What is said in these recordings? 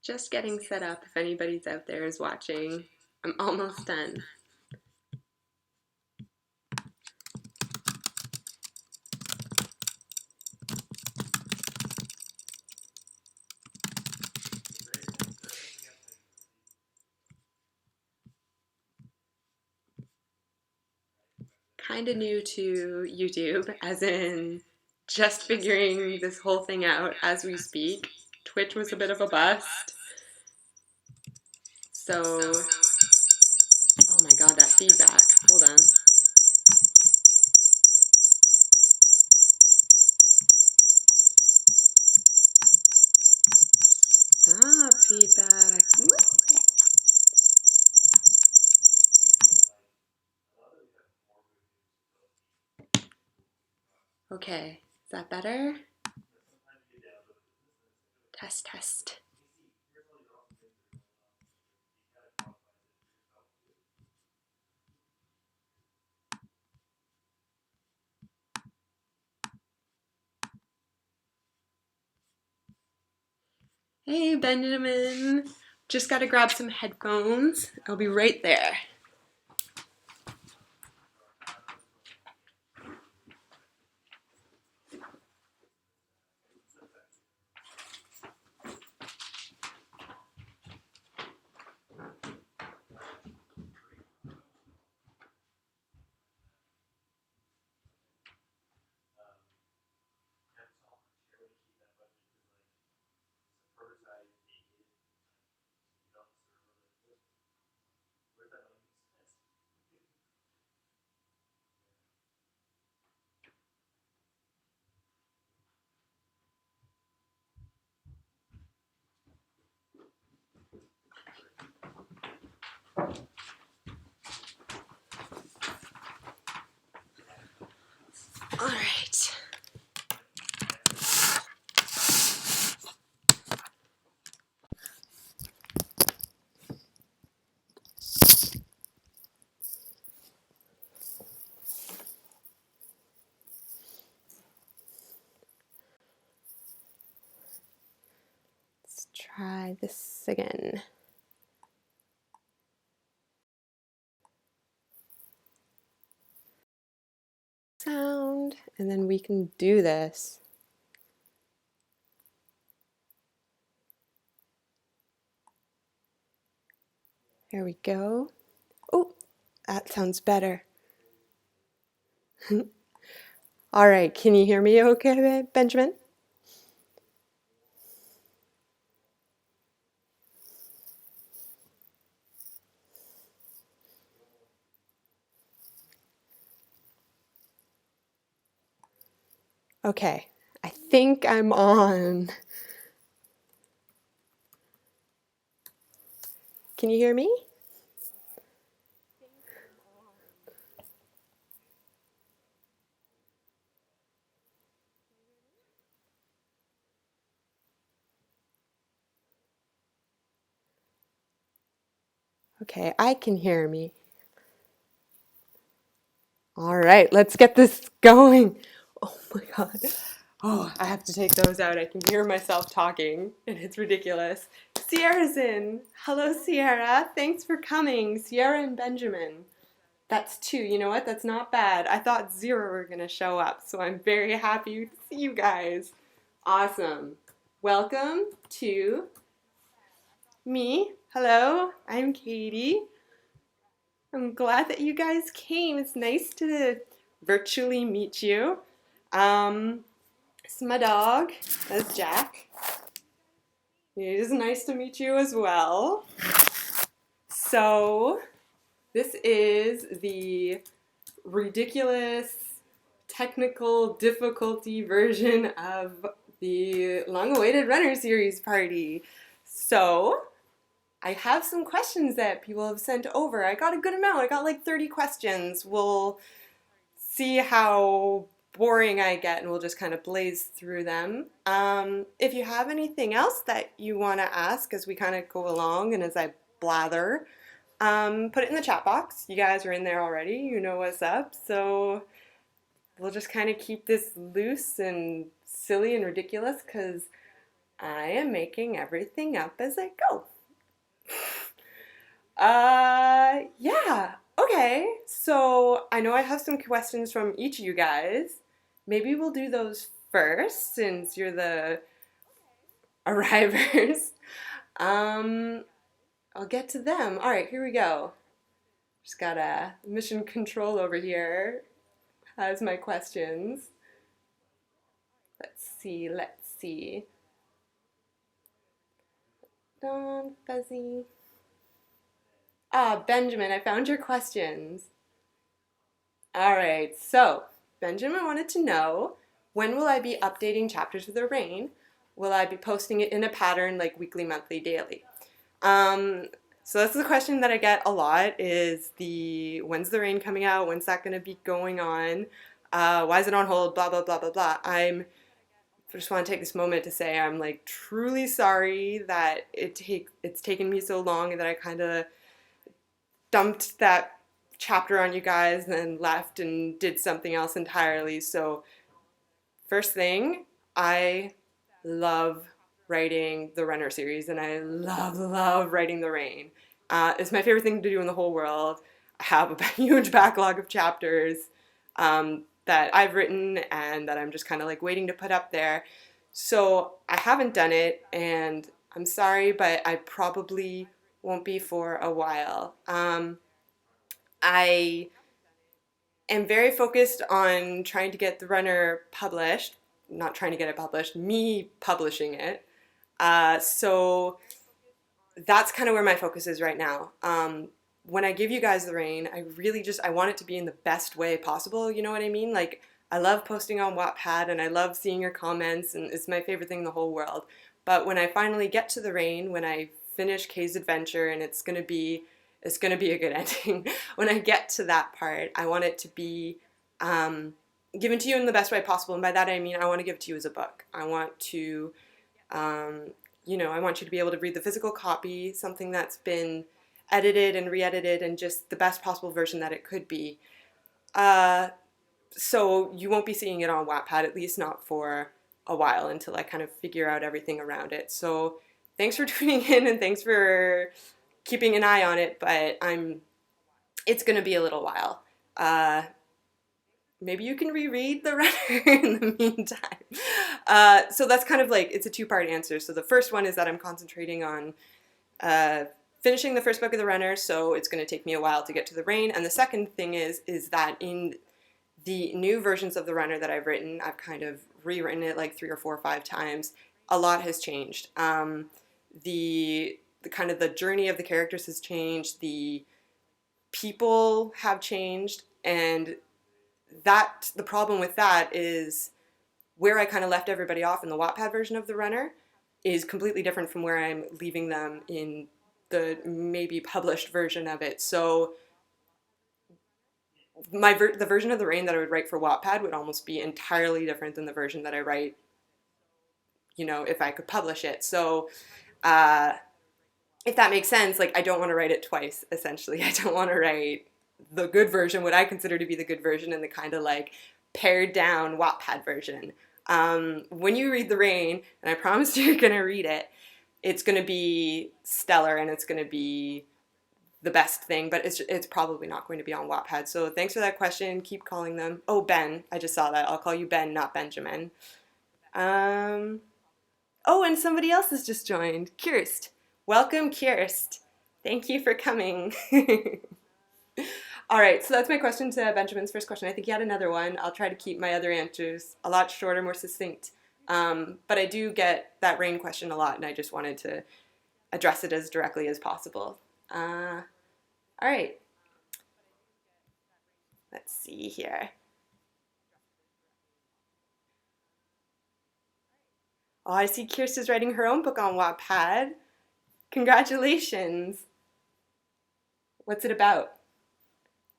Just getting set up if anybody's out there is watching. I'm almost done. Kind of new to YouTube, as in just figuring this whole thing out as we speak. Twitch was a bit of a bust. So, oh my god, that feedback. Hold on. Stop feedback. Okay, is that better? Test, test. Hey, Benjamin. Just gotta grab some headphones. I'll be right there. All right. Let's try this again. Sound, and then we can do this. There we go. Oh, that sounds better. All right, can you hear me okay, Benjamin? Okay, I think I'm on. Can you hear me? Okay, I can hear me. All right, let's get this going. Oh my God. Oh, I have to take those out. I can hear myself talking, and it's ridiculous. Sierra's in. Hello, Sierra. Thanks for coming. Sierra and Benjamin. That's two. You know what? That's not bad. I thought zero were going to show up, so I'm very happy to see you guys. Awesome. Welcome to me. Hello, I'm Katie. I'm glad that you guys came. It's nice to virtually meet you. This is my dog. That's Jack. It is nice to meet you as well. So, this is the ridiculous technical difficulty version of the long-awaited Runner Series party. So, I have some questions that people have sent over. I got a good amount. I got like 30 questions. We'll see how boring I get and we'll just kind of blaze through them. If you have anything else that you want to ask as we kind of go along and as I blather, put it in the chat box. You guys are in there already. You know what's up. So we'll just kind of keep this loose and silly and ridiculous because I am making everything up as I go. Yeah. Okay. So I know I have some questions from each of you guys. Maybe we'll do those first since you're the arrivers. Um, I'll get to them. All right, here we go. Just got a mission control over here. Has my questions. Let's see. Let's see. Fuzzy. Ah, Benjamin, I found your questions. All right, so Benjamin wanted to know, when will I be updating chapters of the rain? Will I be posting it in a pattern like weekly, monthly, daily? Um, so that's the question that I get a lot is when's the rain coming out? When's that going to be going on? Why is it on hold? Blah, blah, blah, blah, blah. I just want to take this moment to say I'm like truly sorry that it's taken me so long and that I kind of dumped that chapter on you guys and then left and did something else entirely. So first thing, I love writing the Runner series, and I love writing the Rain. It's my favorite thing to do in the whole world. I have a huge backlog of chapters that I've written and that I'm just kind of like waiting to put up there. So I haven't done it, and I'm sorry, but I probably won't be for a while. I am very focused on trying to get the Runner published. Not trying to get it published, me publishing it. So that's kind of where my focus is right now. When I give you guys the rain, I want it to be in the best way possible. You know what I mean? Like, I love posting on Wattpad and I love seeing your comments, and it's my favorite thing in the whole world. But when I finally get to the rain, when I finish Kay's adventure, and it's gonna be a good ending. When I get to that part, I want it to be given to you in the best way possible. And by that I mean I want to give it to you as a book. I want to I want you to be able to read the physical copy, something that's been edited and re-edited and just the best possible version that it could be. So you won't be seeing it on Wattpad, at least not for a while, until I kind of figure out everything around it. So thanks for tuning in and thanks for keeping an eye on it, but it's going to be a little while. Maybe you can reread the Runner in the meantime. So that's kind of like, it's a two-part answer. So the first one is that I'm concentrating on finishing the first book of the Runner, so it's going to take me a while to get to the Rain. And the second thing is that in the new versions of the Runner that I've written, I've kind of rewritten it like 3 or 4 or 5 times. A lot has changed. The kind of the journey of the characters has changed. The people have changed, and the problem with that is where I kind of left everybody off in the Wattpad version of the Runner is completely different from where I'm leaving them in the maybe published version of it. So the version of the Rain that I would write for Wattpad would almost be entirely different than the version that I write, if I could publish it. So if that makes sense, like, I don't want to write it twice, essentially. I don't want to write the good version, what I consider to be the good version, and the kind of like pared down Wattpad version. When you read The Rain, and I promise you're going to read it, it's going to be stellar and it's going to be the best thing, but it's probably not going to be on Wattpad. So thanks for that question. Keep calling them. Oh, Ben, I just saw that. I'll call you Ben, not Benjamin. Oh, and somebody else has just joined. Kirst. Welcome, Kirst. Thank you for coming. All right, so that's my question to Benjamin's first question. I think he had another one. I'll try to keep my other answers a lot shorter, more succinct. But I do get that Rain question a lot, and I just wanted to address it as directly as possible. All right. Let's see here. Oh, I see Kirst is writing her own book on Wattpad. Congratulations. What's it about?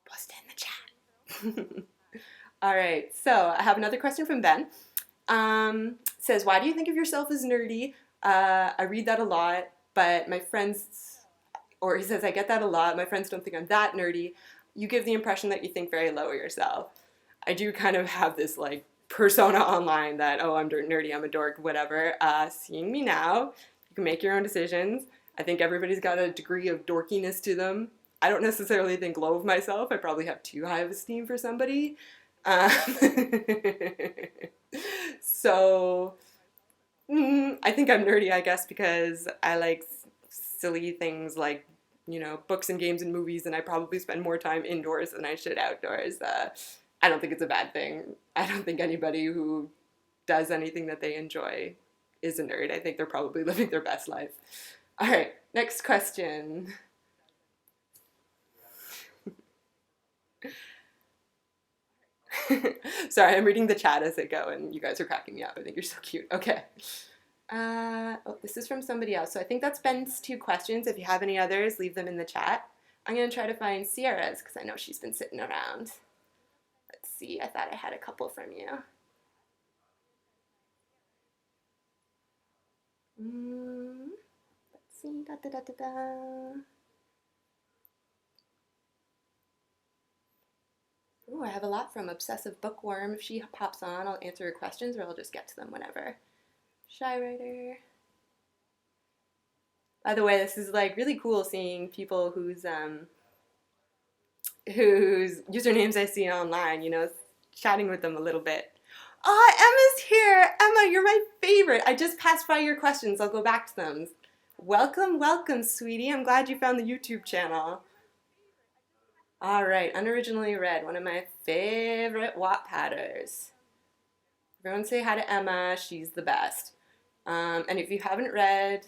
Post it in the chat. All right, so I have another question from Ben. Says, why do you think of yourself as nerdy? I read that a lot, but my friends, or he says, I get that a lot. My friends don't think I'm that nerdy. You give the impression that you think very low of yourself. I do kind of have this like persona online that, oh, I'm nerdy, I'm a dork, whatever. Seeing me now, you can make your own decisions. I think everybody's got a degree of dorkiness to them. I don't necessarily think low of myself. I probably have too high of esteem for somebody. Um, so I think I'm nerdy, I guess, because I like silly things like, books and games and movies, and I probably spend more time indoors than I should outdoors. I don't think it's a bad thing. I don't think anybody who does anything that they enjoy is a nerd. I think they're probably living their best life. All right, next question. Sorry, I'm reading the chat as I go, and you guys are cracking me up. I think you're so cute. Okay. Oh, this is from somebody else. So I think that's Ben's 2 questions. If you have any others, leave them in the chat. I'm going to try to find Sierra's because I know she's been sitting around. Let's see. I thought I had a couple from you. Let's see. Da, da, da, da, da. Ooh, I have a lot from Obsessive Bookworm. If she pops on, I'll answer her questions or I'll just get to them whenever. Shy Writer. By the way, this is like really cool seeing people whose usernames I see online, chatting with them a little bit. Oh, Emma's here! Emma, you're my favorite. I just passed by your questions. I'll go back to them. Welcome, welcome, sweetie. I'm glad you found the YouTube channel. All right, Unoriginally Read, one of my favorite Wattpadders. Everyone say hi to Emma. She's the best. And if you haven't read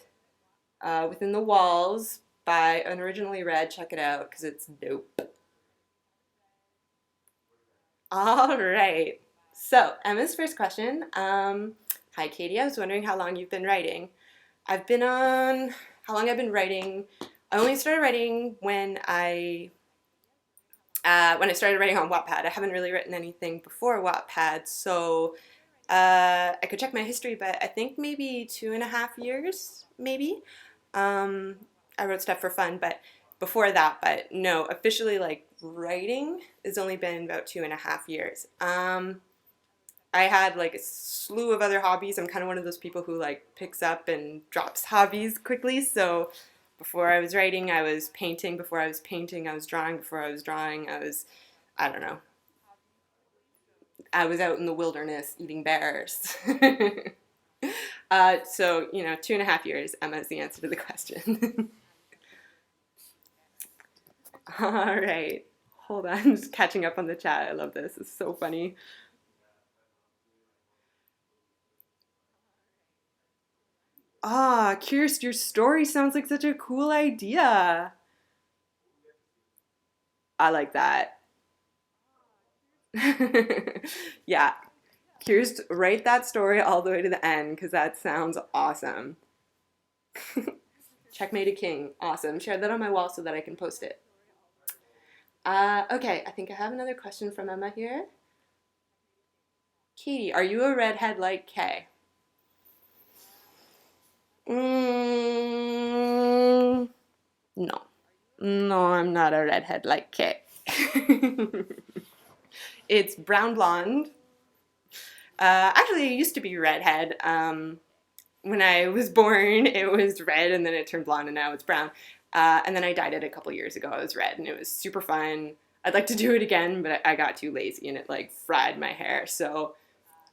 Within the Walls by Unoriginally Read, check it out because it's dope. All right. So, Emma's first question. Hi, Katie. I was wondering how long you've been writing. How long I've been writing. I only started writing when I started writing on Wattpad. I haven't really written anything before Wattpad, so I could check my history, but I think maybe 2.5 years, maybe. I wrote stuff for fun, but before that, but no, officially like writing has only been about 2.5 years. I had like a slew of other hobbies. I'm kind of one of those people who like picks up and drops hobbies quickly, so before I was writing, I was painting. Before I was painting, I was drawing. Before I was drawing, I don't know, I was out in the wilderness eating bears. So, 2.5 years, Emma, is the answer to the question. All right. Hold on, I'm just catching up on the chat. I love this. It's so funny. Kirst, your story sounds like such a cool idea. I like that. Yeah, Kirst, write that story all the way to the end because that sounds awesome. Checkmate a king. Awesome. Share that on my wall so that I can post it. Okay, I think I have another question from Emma here. Katie, are you a redhead like Kay? No. No, I'm not a redhead like Kay. It's brown blonde. Actually, it used to be redhead. When I was born, it was red, and then it turned blonde, and now it's brown. And then I dyed it a couple years ago. It was red, and it was super fun. I'd like to do it again, but I got too lazy, and it like fried my hair. So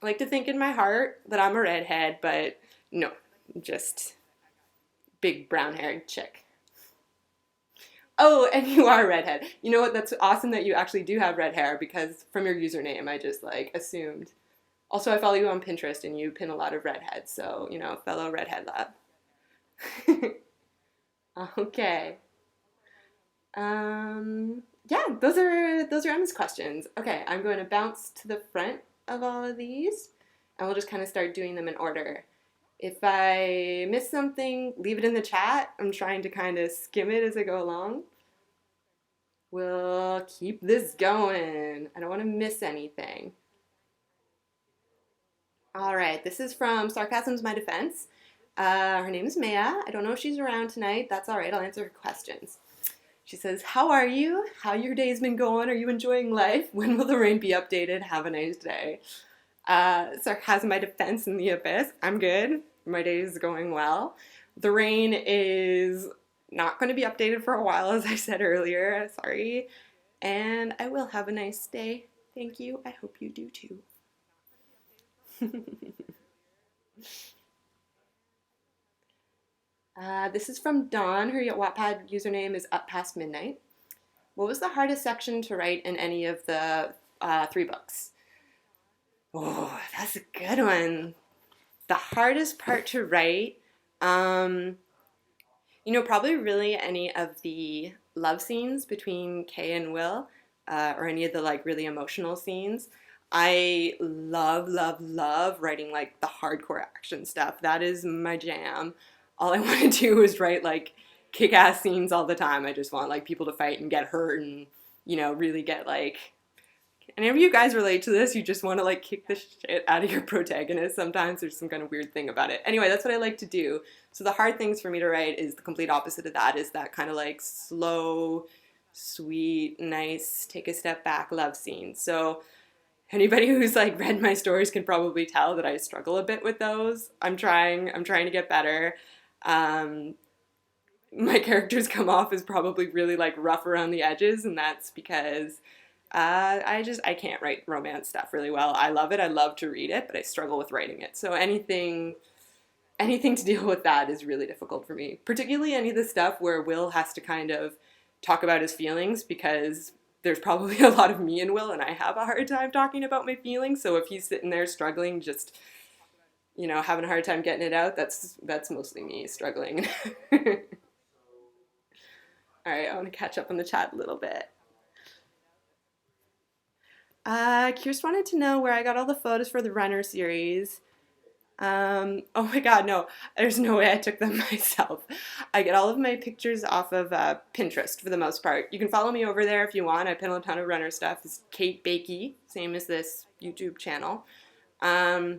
I like to think in my heart that I'm a redhead, but no, just big brown-haired chick. Oh, and you are a redhead. You know what? That's awesome that you actually do have red hair because from your username, I just like assumed. Also, I follow you on Pinterest and you pin a lot of redheads, so, fellow redhead lab. Okay. Yeah, those are Emma's questions. Okay, I'm going to bounce to the front of all of these, and we'll just kind of start doing them in order. If I miss something, leave it in the chat. I'm trying to kind of skim it as I go along. We'll keep this going. I don't want to miss anything. All right, this is from Sarcasm's My Defense. Her name is Maya. I don't know if she's around tonight. That's all right. I'll answer her questions. She says, how are you? How your day's been going? Are you enjoying life? When will the rain be updated? Have a nice day. Sarcasm, my defense in the abyss. I'm good. My day is going well. The rain is not going to be updated for a while, as I said earlier. Sorry. And I will have a nice day. Thank you. I hope you do too. This is from Dawn. Her Wattpad username is Up Past Midnight. What was the hardest section to write in any of the three books? Oh, that's a good one. The hardest part to write, um, probably really any of the love scenes between Kay and Will, or any of the like really emotional scenes. I love, love, love writing like the hardcore action stuff. That is my jam. All I want to do is write like kick-ass scenes all the time. I just want like people to fight and get hurt and really get like. Any of you guys relate to this? You just want to like kick the shit out of your protagonist sometimes. There's some kind of weird thing about it. Anyway, that's what I like to do. So the hard things for me to write is the complete opposite of that, is that kind of like slow, sweet, nice, take a step back love scene. So anybody who's like read my stories can probably tell that I struggle a bit with those. I'm trying to get better. My characters come off as probably really like rough around the edges, and that's because I can't write romance stuff really well. I love it. I love to read it, but I struggle with writing it. So anything to deal with that is really difficult for me. Particularly any of the stuff where Will has to kind of talk about his feelings, because there's probably a lot of me and Will, and I have a hard time talking about my feelings. So if he's sitting there struggling, just having a hard time getting it out, that's mostly me struggling. All right, I want to catch up on the chat a little bit. Kirst wanted to know where I got all the photos for the Runner series. Oh my god, no, there's no way I took them myself. I get all of my pictures off of Pinterest for the most part. You can follow me over there if you want. I pin a ton of Runner stuff. It's katebakie, same as this YouTube channel. Yeah,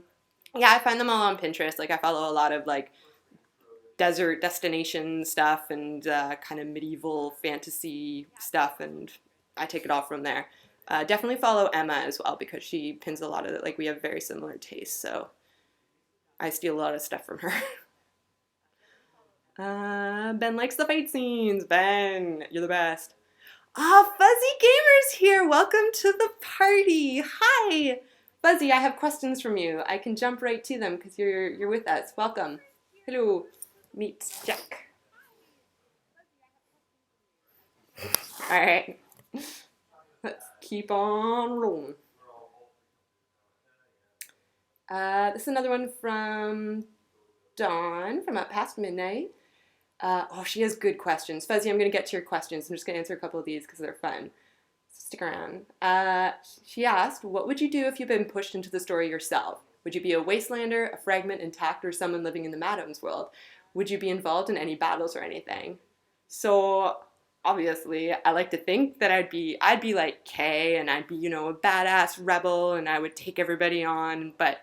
I find them all on Pinterest. Like I follow a lot of like desert destination stuff and kind of medieval fantasy stuff, and I take it all from there. Definitely follow Emma as well, because she pins a lot of it. Like we have very similar tastes, so I steal a lot of stuff from her. Ben likes the fight scenes. Ben, you're the best. Fuzzy Gamer's here. Welcome to the party. Hi, Fuzzy. I have questions from you. I can jump right to them because you're with us. Welcome. Hello. Meet Jack. All right. Let's keep on rolling. This is another one from Dawn from Up Past Midnight. She has good questions. Fuzzy, I'm going to get to your questions. I'm just going to answer a couple of these because they're fun. Stick around. She asked, what would you do if you'd been pushed into the story yourself? Would you be a wastelander, a fragment intact, or someone living in the Madam's world? Would you be involved in any battles or anything? So obviously, I like to think that I'd be like Kay, and I'd be, a badass rebel, and I would take everybody on. But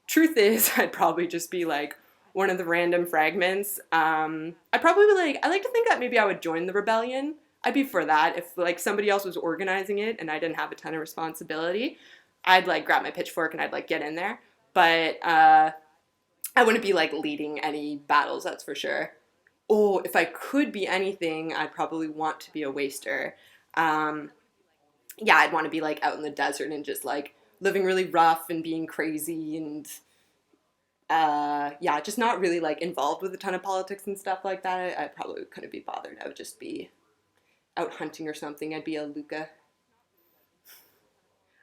truth is, I'd probably just be like one of the random fragments. I'd probably be like, I like to think that maybe I would join the rebellion. I'd be for that. If like somebody else was organizing it and I didn't have a ton of responsibility, I'd like grab my pitchfork and I'd like get in there. But I wouldn't be like leading any battles, that's for sure. Oh, if I could be anything, I'd probably want to be a waster. Yeah, I'd want to be like out in the desert and just like living really rough and being crazy and yeah, just not really like involved with a ton of politics and stuff like that. I probably couldn't be bothered. I would just be out hunting or something. I'd be a Luca.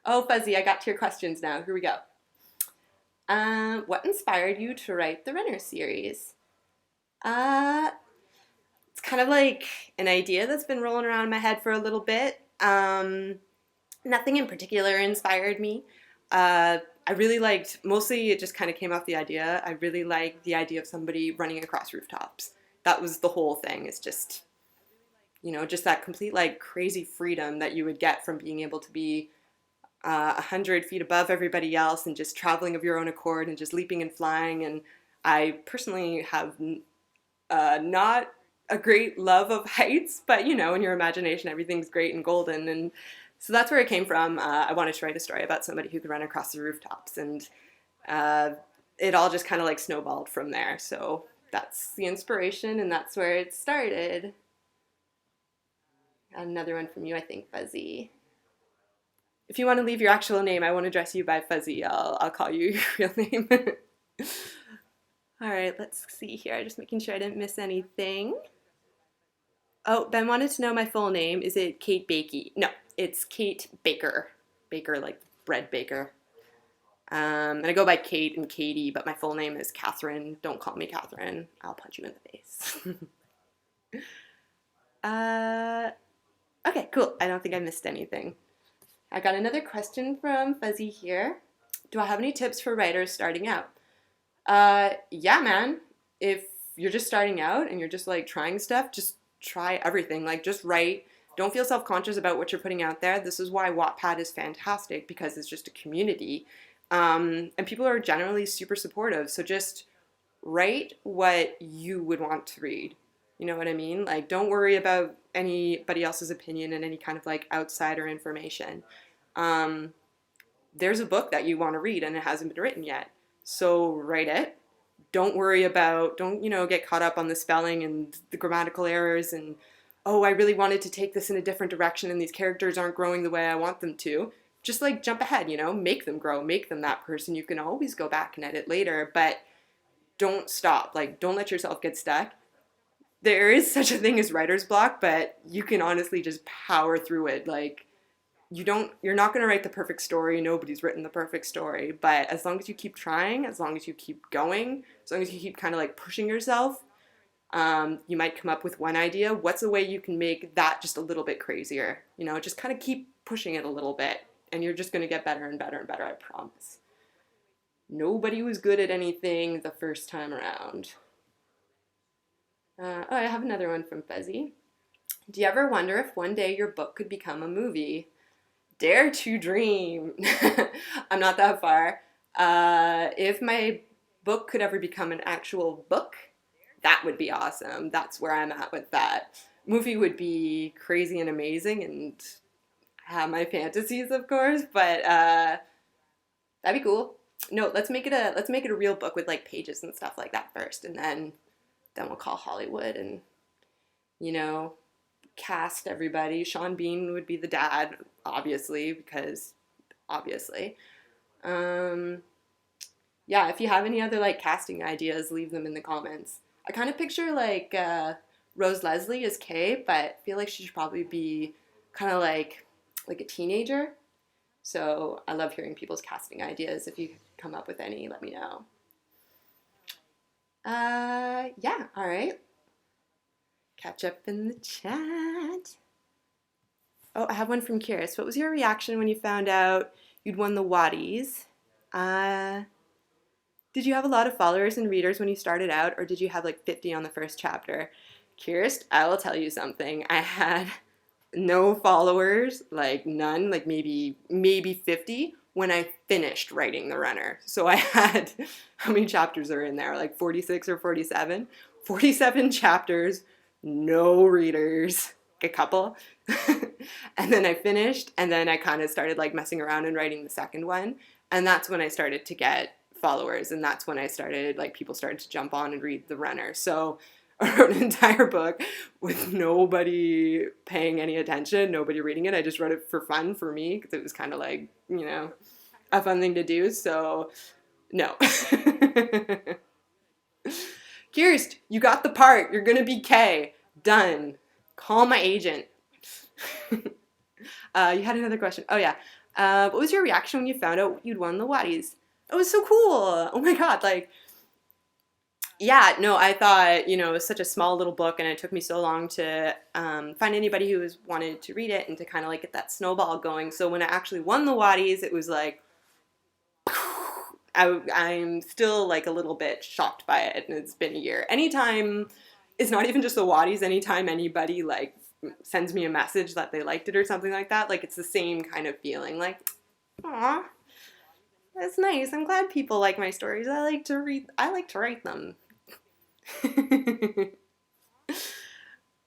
Oh, Fuzzy, I got to your questions now. Here we go. What inspired you to write the Runner series? It's kind of like an idea that's been rolling around in my head for a little bit. Nothing in particular inspired me. I really liked, mostly it just kind of came off the idea. I really liked the idea of somebody running across rooftops. That was the whole thing. It's just, just that complete like crazy freedom that you would get from being able to be 100 feet above everybody else and just traveling of your own accord and just leaping and flying. And I personally have not a great love of heights, but in your imagination everything's great and golden, and So that's where it came from. I wanted to write a story about somebody who could run across the rooftops, and uh, it all just kind of like snowballed from there. So that's the inspiration, and that's where it started. Another one from you, I think, Fuzzy. If you want to leave your actual name, I won't address you by Fuzzy. I'll call you your real name. All right, let's see here. Just making sure I didn't miss anything. Oh, Ben wanted to know my full name. Is it Katebakie? No, it's Kate Baker. Baker like bread baker. And I go by Kate and Katie, but my full name is Catherine. Don't call me Catherine. I'll punch you in the face. Okay, cool. I don't think I missed anything. I got another question from Fuzzy here. Do I have any tips for writers starting out? Yeah, man. If you're just starting out and you're just like trying stuff, just try everything. Like, just write. Don't feel self-conscious about what you're putting out there. This is why Wattpad is fantastic, because it's just a community. And people are generally super supportive. So just write what you would want to read. You know what I mean? Like, don't worry about anybody else's opinion and any kind of like outsider information. Um, there's a book that you want to read and it hasn't been written yet. So write it. Don't worry about, don't, get caught up on the spelling and the grammatical errors and, oh, I really wanted to take this in a different direction and these characters aren't growing the way I want them to. Just like jump ahead, make them grow, make them that person. You can always go back and edit later, but don't stop. Like, don't let yourself get stuck. There is such a thing as writer's block, but you can honestly just power through it. Like, you're not going to write the perfect story. Nobody's written the perfect story, but as long as you keep trying, as long as you keep going, as long as you keep kind of like pushing yourself, you might come up with one idea. What's a way you can make that just a little bit crazier? Just kind of keep pushing it a little bit, and you're just going to get better and better and better, I promise. Nobody was good at anything the first time around. I have another one from Fuzzy. Do you ever wonder if one day your book could become a movie? Dare to dream. I'm not that far. If my book could ever become an actual book, that would be awesome. That's where I'm at with that. Movie would be crazy and amazing and have my fantasies, of course, but that'd be cool. No, let's make it a real book with like pages and stuff like that first, and then we'll call Hollywood and cast everybody. Sean Bean would be the dad, obviously, because obviously. Yeah, if you have any other like casting ideas, leave them in the comments. I kind of picture like Rose Leslie as Kay, but I feel like she should probably be kind of like a teenager. So I love hearing people's casting ideas. If you come up with any, let me know. Yeah, all right. Catch up in the chat. Oh, I have one from Curious. What was your reaction when you found out you'd won the Waddies? Did you have a lot of followers and readers when you started out, or did you have like 50 on the first chapter? Curious, I will tell you something. I had no followers, like none, like maybe 50 when I finished writing The Runner. So I had, how many chapters are in there? Like 46 or 47? 47 chapters, no readers, a couple. And then I finished, and then I kind of started like messing around and writing the second one. And that's when I started to get followers, and that's when I started, like, people started to jump on and read The Runner. So I wrote an entire book with nobody paying any attention, nobody reading it. I just wrote it for fun for me, because it was kind of like, a fun thing to do. So, no. Kirst, you got the part. You're going to be Kay. Done. Call my agent. You had another question. Oh, yeah. What was your reaction when you found out you'd won the Waddies? It was so cool. Oh my God. Like, yeah, no, I thought, it was such a small little book, and it took me so long to find anybody who wanted to read it and to kind of like get that snowball going. So when I actually won the Waddies, it was like, I'm still like a little bit shocked by it, and it's been a year. Anytime, it's not even just the Waddies, anytime anybody like sends me a message that they liked it or something like that, like it's the same kind of feeling, like, aw, that's nice. I'm glad people like my stories. I like to write them.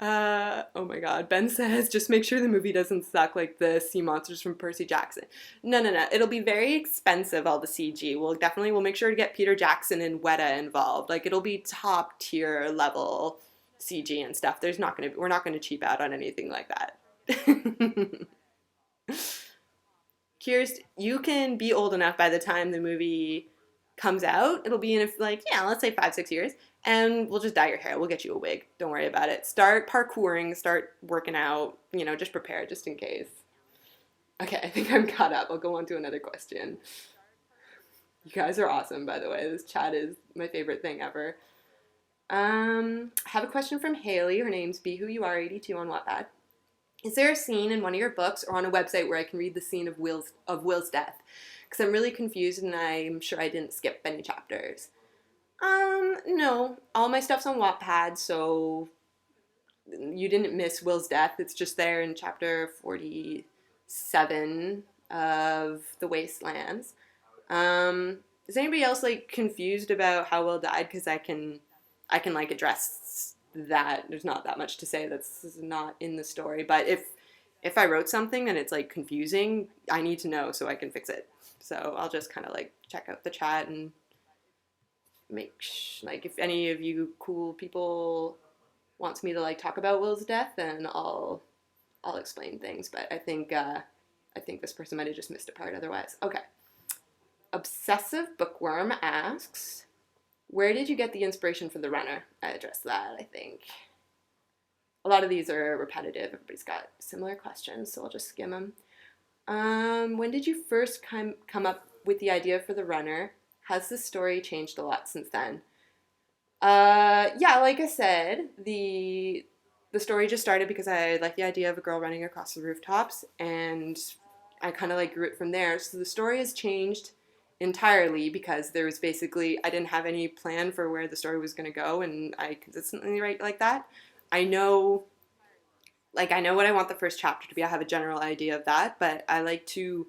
Oh my God. Ben says, just make sure the movie doesn't suck like the sea monsters from Percy Jackson. No, no, no. It'll be very expensive, all the CG. We'll make sure to get Peter Jackson and Weta involved. Like it'll be top tier level CG and stuff. We're not gonna cheap out on anything like that. Here's you can be old enough by the time the movie comes out. It'll be in like, yeah, let's say 5, 6 years, and we'll just dye your hair. We'll get you a wig. Don't worry about it. Start parkouring. Start working out. Just prepare just in case. Okay, I think I'm caught up. I'll go on to another question. You guys are awesome, by the way. This chat is my favorite thing ever. I have a question from Haley. Her name's Be Who You Are 82 on Wattpad. Is there a scene in one of your books or on a website where I can read the scene of Will's death? Because I'm really confused and I'm sure I didn't skip any chapters. No. All my stuff's on Wattpad, so you didn't miss Will's death. It's just there in chapter 47 of The Wastelands. Is anybody else like confused about how Will died? Because I can like address that. There's not that much to say that's not in the story. But if I wrote something and it's like confusing, I need to know so I can fix it. So I'll just kind of like check out the chat and like if any of you cool people wants me to like talk about Will's death, then I'll explain things. But I think this person might have just missed a part otherwise. Okay. Obsessive Bookworm asks, where did you get the inspiration for the runner? I addressed that, I think. A lot of these are repetitive. Everybody's got similar questions, so I'll just skim them. When did you first come up with the idea for the runner? Has the story changed a lot since then? Yeah, like I said, the story just started because I liked the idea of a girl running across the rooftops, and I kind of like grew it from there. So the story has changed entirely because there was basically, I didn't have any plan for where the story was going to go, and I consistently write like that. I know what I want the first chapter to be. I have a general idea of that, but I like to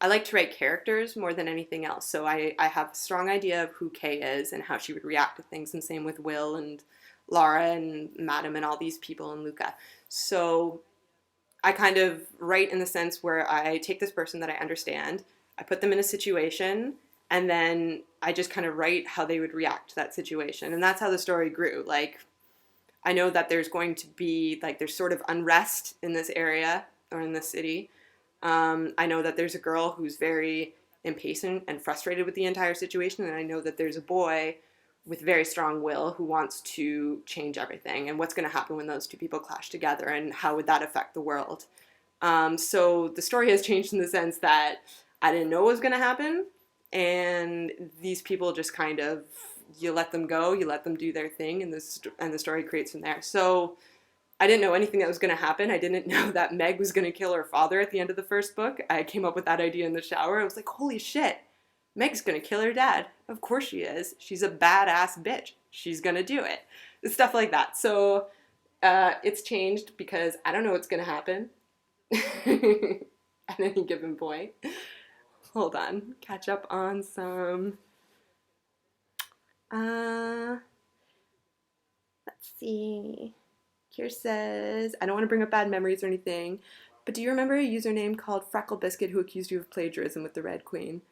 write characters more than anything else. So I have a strong idea of who Kay is and how she would react to things, and same with Will and Laura and Madam and all these people and Luca. So I kind of write in the sense where I take this person that I understand, I put them in a situation, and then I just kind of write how they would react to that situation. And that's how the story grew. Like, I know that there's going to be, like, there's sort of unrest in this area or in this city. I know that there's a girl who's very impatient and frustrated with the entire situation, and I know that there's a boy with very strong will who wants to change everything, and what's going to happen when those two people clash together, and how would that affect the world. So the story has changed in the sense that I didn't know what was going to happen, and these people just kind of, you let them go, you let them do their thing, and the story creates from there. So I didn't know anything that was going to happen. I didn't know that Meg was going to kill her father at the end of the first book. I came up with that idea in the shower. I was like, holy shit, Meg's going to kill her dad. Of course she is. She's a badass bitch. She's going to do it. Stuff like that. So it's changed because I don't know what's going to happen at any given point. Hold on. Catch up on some... let's see... Here says, I don't want to bring up bad memories or anything, but do you remember a username called Freckle Biscuit who accused you of plagiarism with the Red Queen?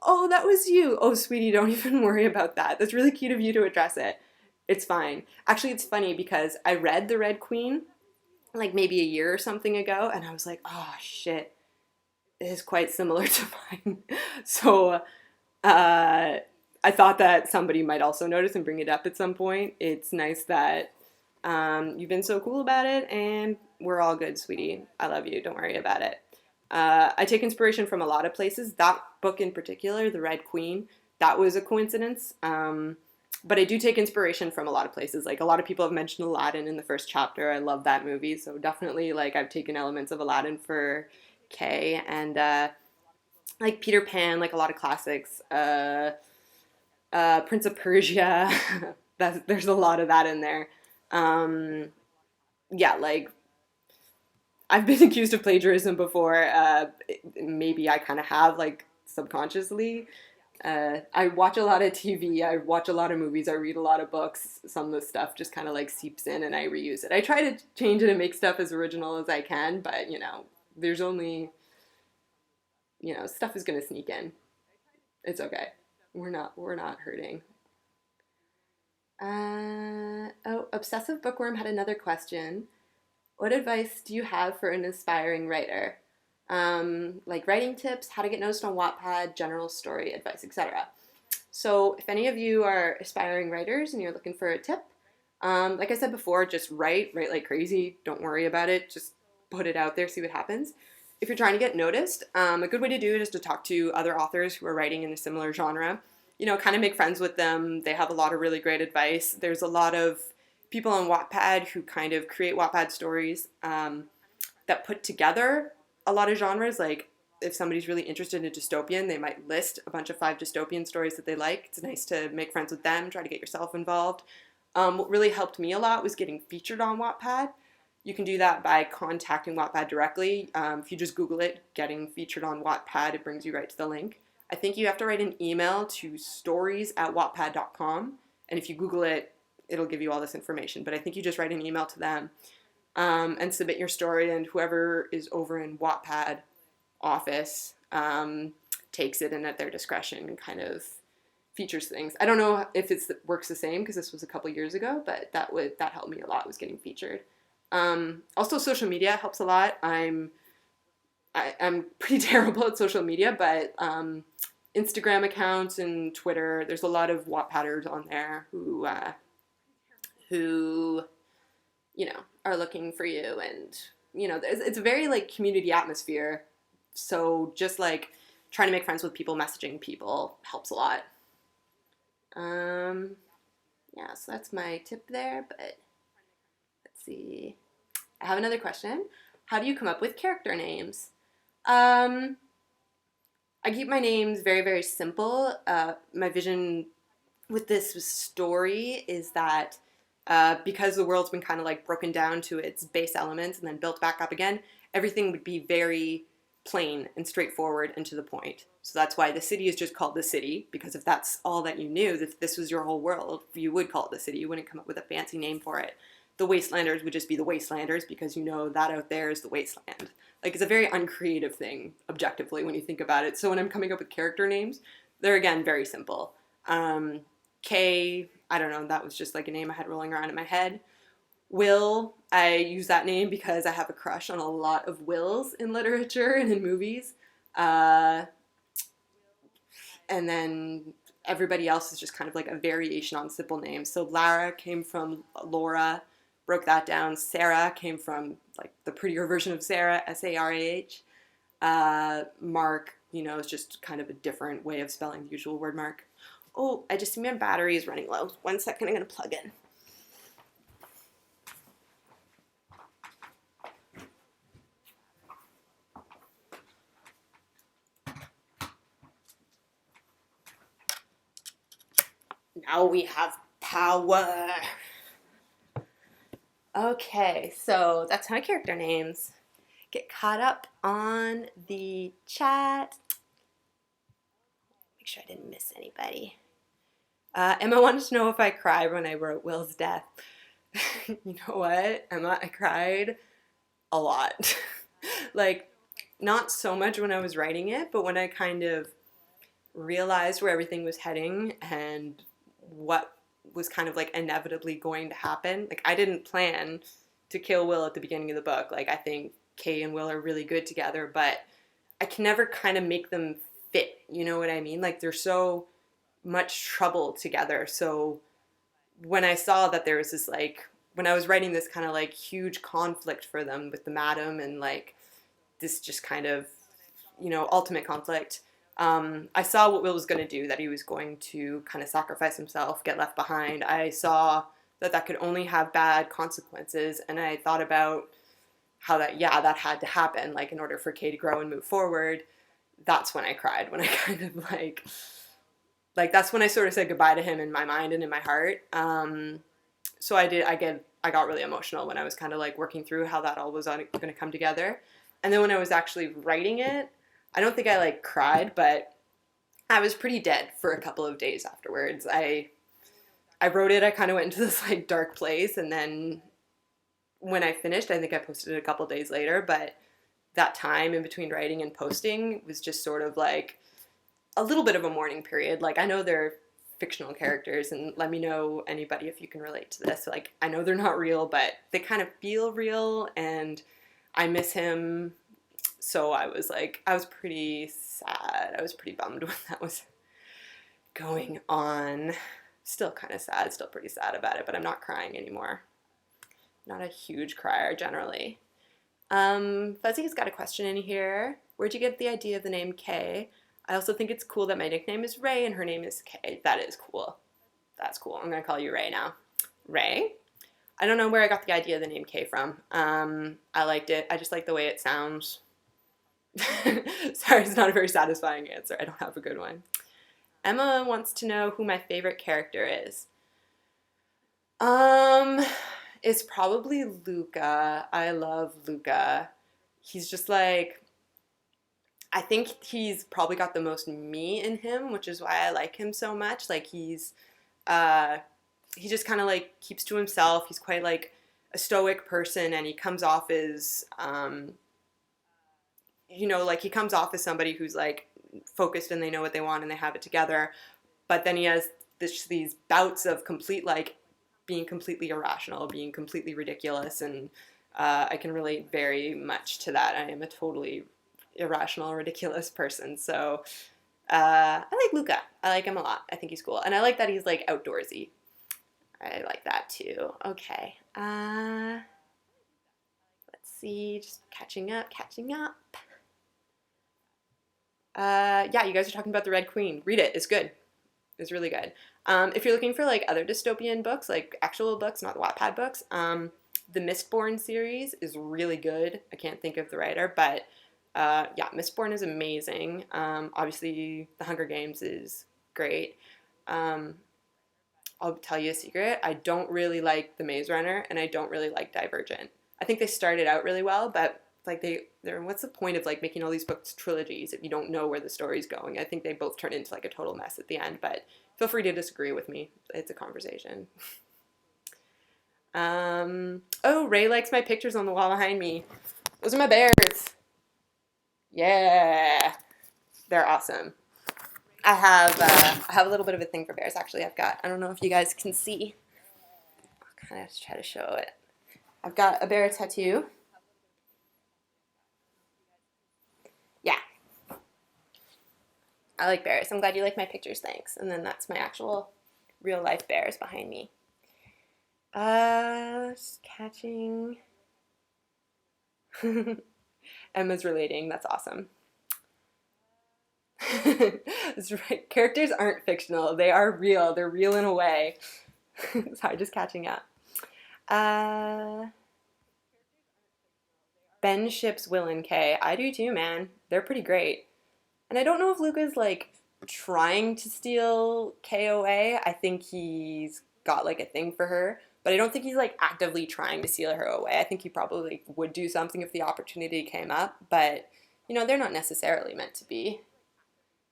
Oh, that was you. Oh, sweetie, don't even worry about that. That's really cute of you to address it. It's fine. Actually, it's funny because I read the Red Queen like maybe a year or something ago, and I was like, oh, shit, it is quite similar to mine. So I thought that somebody might also notice and bring it up at some point. It's nice that you've been so cool about it, and we're all good, sweetie. I love you. Don't worry about it. I take inspiration from a lot of places. That book in particular, The Red Queen, that was a coincidence. But I do take inspiration from a lot of places. Like, a lot of people have mentioned Aladdin in the first chapter. I love that movie. So definitely, like, I've taken elements of Aladdin for Kay. And, like, Peter Pan, like a lot of classics. Prince of Persia. There's a lot of that in there. Yeah, like, I've been accused of plagiarism before. Maybe I kind of have, like, subconsciously. I watch a lot of TV, I watch a lot of movies, I read a lot of books. Some of the stuff just kind of like seeps in and I reuse it. I try to change it and make stuff as original as I can, but there's only, stuff is going to sneak in. It's okay. We're not hurting. Oh, Obsessive Bookworm had another question. What advice do you have for an aspiring writer? Like writing tips, how to get noticed on Wattpad, general story advice, etc. So if any of you are aspiring writers and you're looking for a tip, like I said before, just write like crazy. Don't worry about it. Just put it out there, see what happens. If you're trying to get noticed, a good way to do it is to talk to other authors who are writing in a similar genre. Kind of make friends with them. They have a lot of really great advice. There's a lot of people on Wattpad who kind of create Wattpad stories that put together a lot of genres. Like if somebody's really interested in dystopian, they might list a bunch of 5 dystopian stories that they like. It's nice to make friends with them, try to get yourself involved. What really helped me a lot was getting featured on Wattpad. You can do that by contacting Wattpad directly. If you just Google it, getting featured on Wattpad, it brings you right to the link. I think you have to write an email to stories@wattpad.com. And if you Google it, it'll give you all this information. But I think you just write an email to them and submit your story. And whoever is over in Wattpad office takes it and at their discretion and kind of features things. I don't know if it works the same because this was a couple years ago, but that helped me a lot, was getting featured. Also, social media helps a lot. I'm pretty terrible at social media, but Instagram accounts and Twitter, there's a lot of Wattpadders on there who are looking for you, and it's a very like community atmosphere. So just like trying to make friends with people, messaging people helps a lot. Yeah, so that's my tip there, but let's see. I have another question. How do you come up with character names? I keep my names very, very simple. My vision with this story is that because the world's been kind of like broken down to its base elements and then built back up again, everything would be very plain and straightforward and to the point. So that's why the city is just called the city, because if that's all that you knew, if this was your whole world, you would call it the city. You wouldn't come up with a fancy name for it. The Wastelanders would just be the Wastelanders because that out there is the wasteland. Like, it's a very uncreative thing, objectively, when you think about it. So when I'm coming up with character names, they're, again, very simple. Kay, I don't know, that was just like a name I had rolling around in my head. Will, I use that name because I have a crush on a lot of Wills in literature and in movies. And then everybody else is just kind of like a variation on simple names. So Lara came from Laura, broke that down. Sarah came from like the prettier version of Sarah, Sarah. Mark, is just kind of a different way of spelling the usual word Mark. Oh, I just see my battery is running low. 1 second, I'm going to plug in. Now we have power. Okay, so that's my character names. Get caught up on the chat. Make sure I didn't miss anybody. Emma wanted to know if I cried when I wrote Will's death. You know what, Emma? I cried a lot. Like, not so much when I was writing it, but when I kind of realized where everything was heading and what was kind of like inevitably going to happen. Like, I didn't plan to kill Will at the beginning of the book. Like, I think Kay and Will are really good together, but I can never kind of make them fit. You know what I mean? Like, they're so much trouble together. So when I saw that there was this, like, when I was writing this kind of like huge conflict for them with the madam and like this just kind of, ultimate conflict, I saw what Will was going to do, that he was going to kind of sacrifice himself, get left behind. I saw that could only have bad consequences, and I thought about how that had to happen, like, in order for Kay to grow and move forward. That's when I cried, when I kind of like that's when I sort of said goodbye to him in my mind and in my heart. So I got really emotional when I was kind of like working through how that all was going to come together. And then when I was actually writing it, I don't think I like cried, but I was pretty dead for a couple of days afterwards. I wrote it. I kind of went into this like dark place, and then when I finished, I think I posted it a couple days later. But that time in between writing and posting was just sort of like a little bit of a mourning period. Like I know they're fictional characters, and let me know anybody if you can relate to this. Like I know they're not real, but they kind of feel real, and I miss him. So I was like, I was pretty sad. I was pretty bummed when that was going on. Still kind of sad, still pretty sad about it, but I'm not crying anymore. Not a huge crier generally. Fuzzy's got a question in here. Where'd you get the idea of the name Kay? I also think it's cool that my nickname is Ray and her name is Kay. That is cool. That's cool. I'm gonna call you Ray now. Ray? I don't know where I got the idea of the name Kay from. I liked it. I just like the way it sounds. Sorry, it's not a very satisfying answer. I don't have a good one. Emma wants to know who my favorite character is. It's probably Luca. I love Luca. He's just like, I think he's probably got the most me in him, which is why I like him so much. Like uh, he just kind of like keeps to himself. He's quite like a stoic person, and he comes off as, like he comes off as somebody who's like focused and they know what they want and they have it together. But then he has these bouts of complete like being completely irrational, being completely ridiculous, and I can relate very much to that. I am a totally irrational, ridiculous person. So I like Luca. I like him a lot. I think he's cool. And I like that he's like outdoorsy. I like that too. Okay. Let's see. Just catching up. Yeah, you guys are talking about The Red Queen. Read it. It's good. It's really good. If you're looking for like other dystopian books, like actual books, not Wattpad books, the Mistborn series is really good. I can't think of the writer, but yeah, Mistborn is amazing. Obviously, The Hunger Games is great. I'll tell you a secret. I don't really like The Maze Runner, and I don't really like Divergent. I think they started out really well, but like they're what's the point of like making all these books trilogies if you don't know where the story's going? I think they both turn into like a total mess at the end, but feel free to disagree with me. It's a conversation. Oh, Ray likes my pictures on the wall behind me. Those are my bears. Yeah, they're awesome. I have a little bit of a thing for bears. Actually, I don't know if you guys can see. I'll kind of try to show it. I've got a bear tattoo. Yeah, I like bears. I'm glad you like my pictures. Thanks. And then that's my actual real life bears behind me. Just catching. Emma's relating. That's awesome. That's right. Characters aren't fictional. They are real. They're real in a way. Sorry, just catching up. Ben ships Will and Kay. I do too, man. They're pretty great. And I don't know if Luca's like trying to steal Kay away. I think he's got like a thing for her, but I don't think he's like actively trying to steal her away. I think he probably would do something if the opportunity came up, but they're not necessarily meant to be.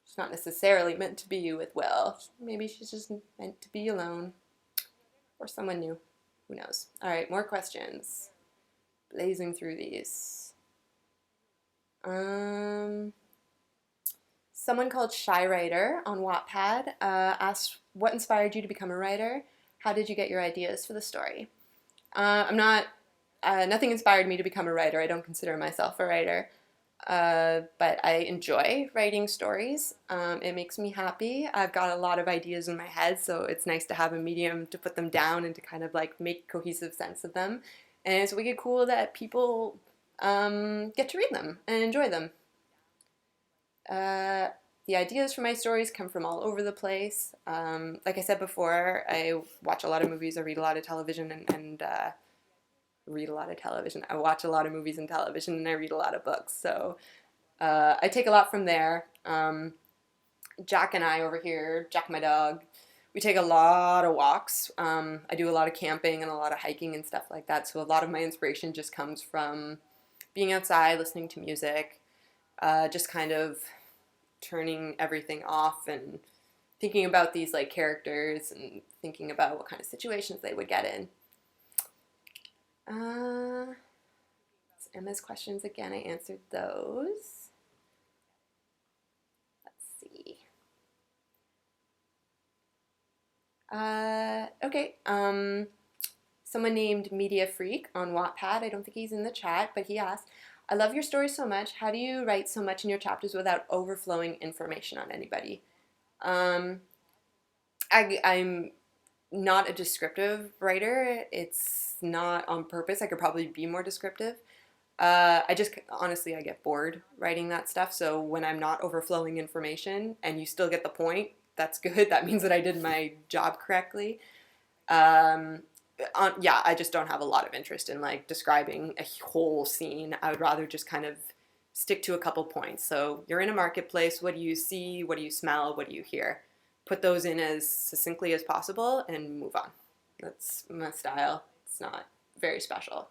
She's not necessarily meant to be with Will. Maybe she's just meant to be alone. Or someone new. Who knows? Alright, more questions. Blazing through these. Someone called Shy Writer on Wattpad asked, what inspired you to become a writer? How did you get your ideas for the story? Nothing inspired me to become a writer. I don't consider myself a writer. But I enjoy writing stories. It makes me happy. I've got a lot of ideas in my head, so it's nice to have a medium to put them down and to kind of like make cohesive sense of them. And it's wicked cool that people get to read them and enjoy them. The ideas for my stories come from all over the place. Like I said before, I watch a lot of movies, I read a lot of television, and read a lot of television. I watch a lot of movies and television, and I read a lot of books. So I take a lot from there. Jack and I over here, Jack my dog, we take a lot of walks. I do a lot of camping and a lot of hiking and stuff like that. So a lot of my inspiration just comes from being outside, listening to music, just kind of turning everything off and thinking about these like characters and thinking about what kind of situations they would get in. Emma's questions again, I answered those. Let's see. Okay. Someone named Media Freak on Wattpad, I don't think he's in the chat, but he asked, I love your story so much. How do you write so much in your chapters without overflowing information on anybody? I'm not a descriptive writer. It's not on purpose. I could probably be more descriptive. I just, honestly, I get bored writing that stuff. So when I'm not overflowing information and you still get the point, that's good. That means that I did my job correctly. Yeah, I just don't have a lot of interest in like describing a whole scene. I would rather just kind of stick to a couple points. So you're in a marketplace. What do you see? What do you smell? What do you hear? Put those in as succinctly as possible and move on. That's my style. It's not very special.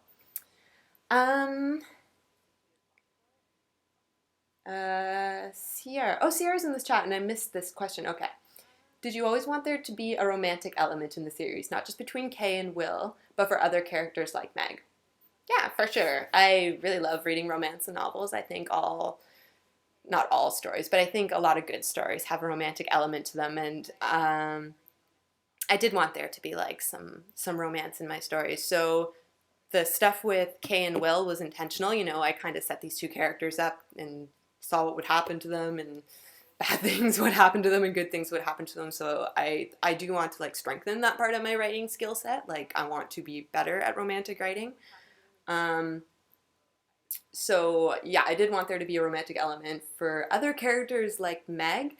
Sierra. Oh, Sierra's in this chat and I missed this question. Okay. Did you always want there to be a romantic element in the series, not just between Kay and Will, but for other characters like Meg? Yeah, for sure. I really love reading romance novels. I think not all stories, but I think a lot of good stories have a romantic element to them. And I did want there to be like some romance in my stories. So the stuff with Kay and Will was intentional. You know, I kind of set these two characters up and saw what would happen to them, and bad things would happen to them and good things would happen to them. So I do want to like strengthen that part of my writing skill set. Like I want to be better at romantic writing. So yeah, I did want there to be a romantic element. For other characters like Meg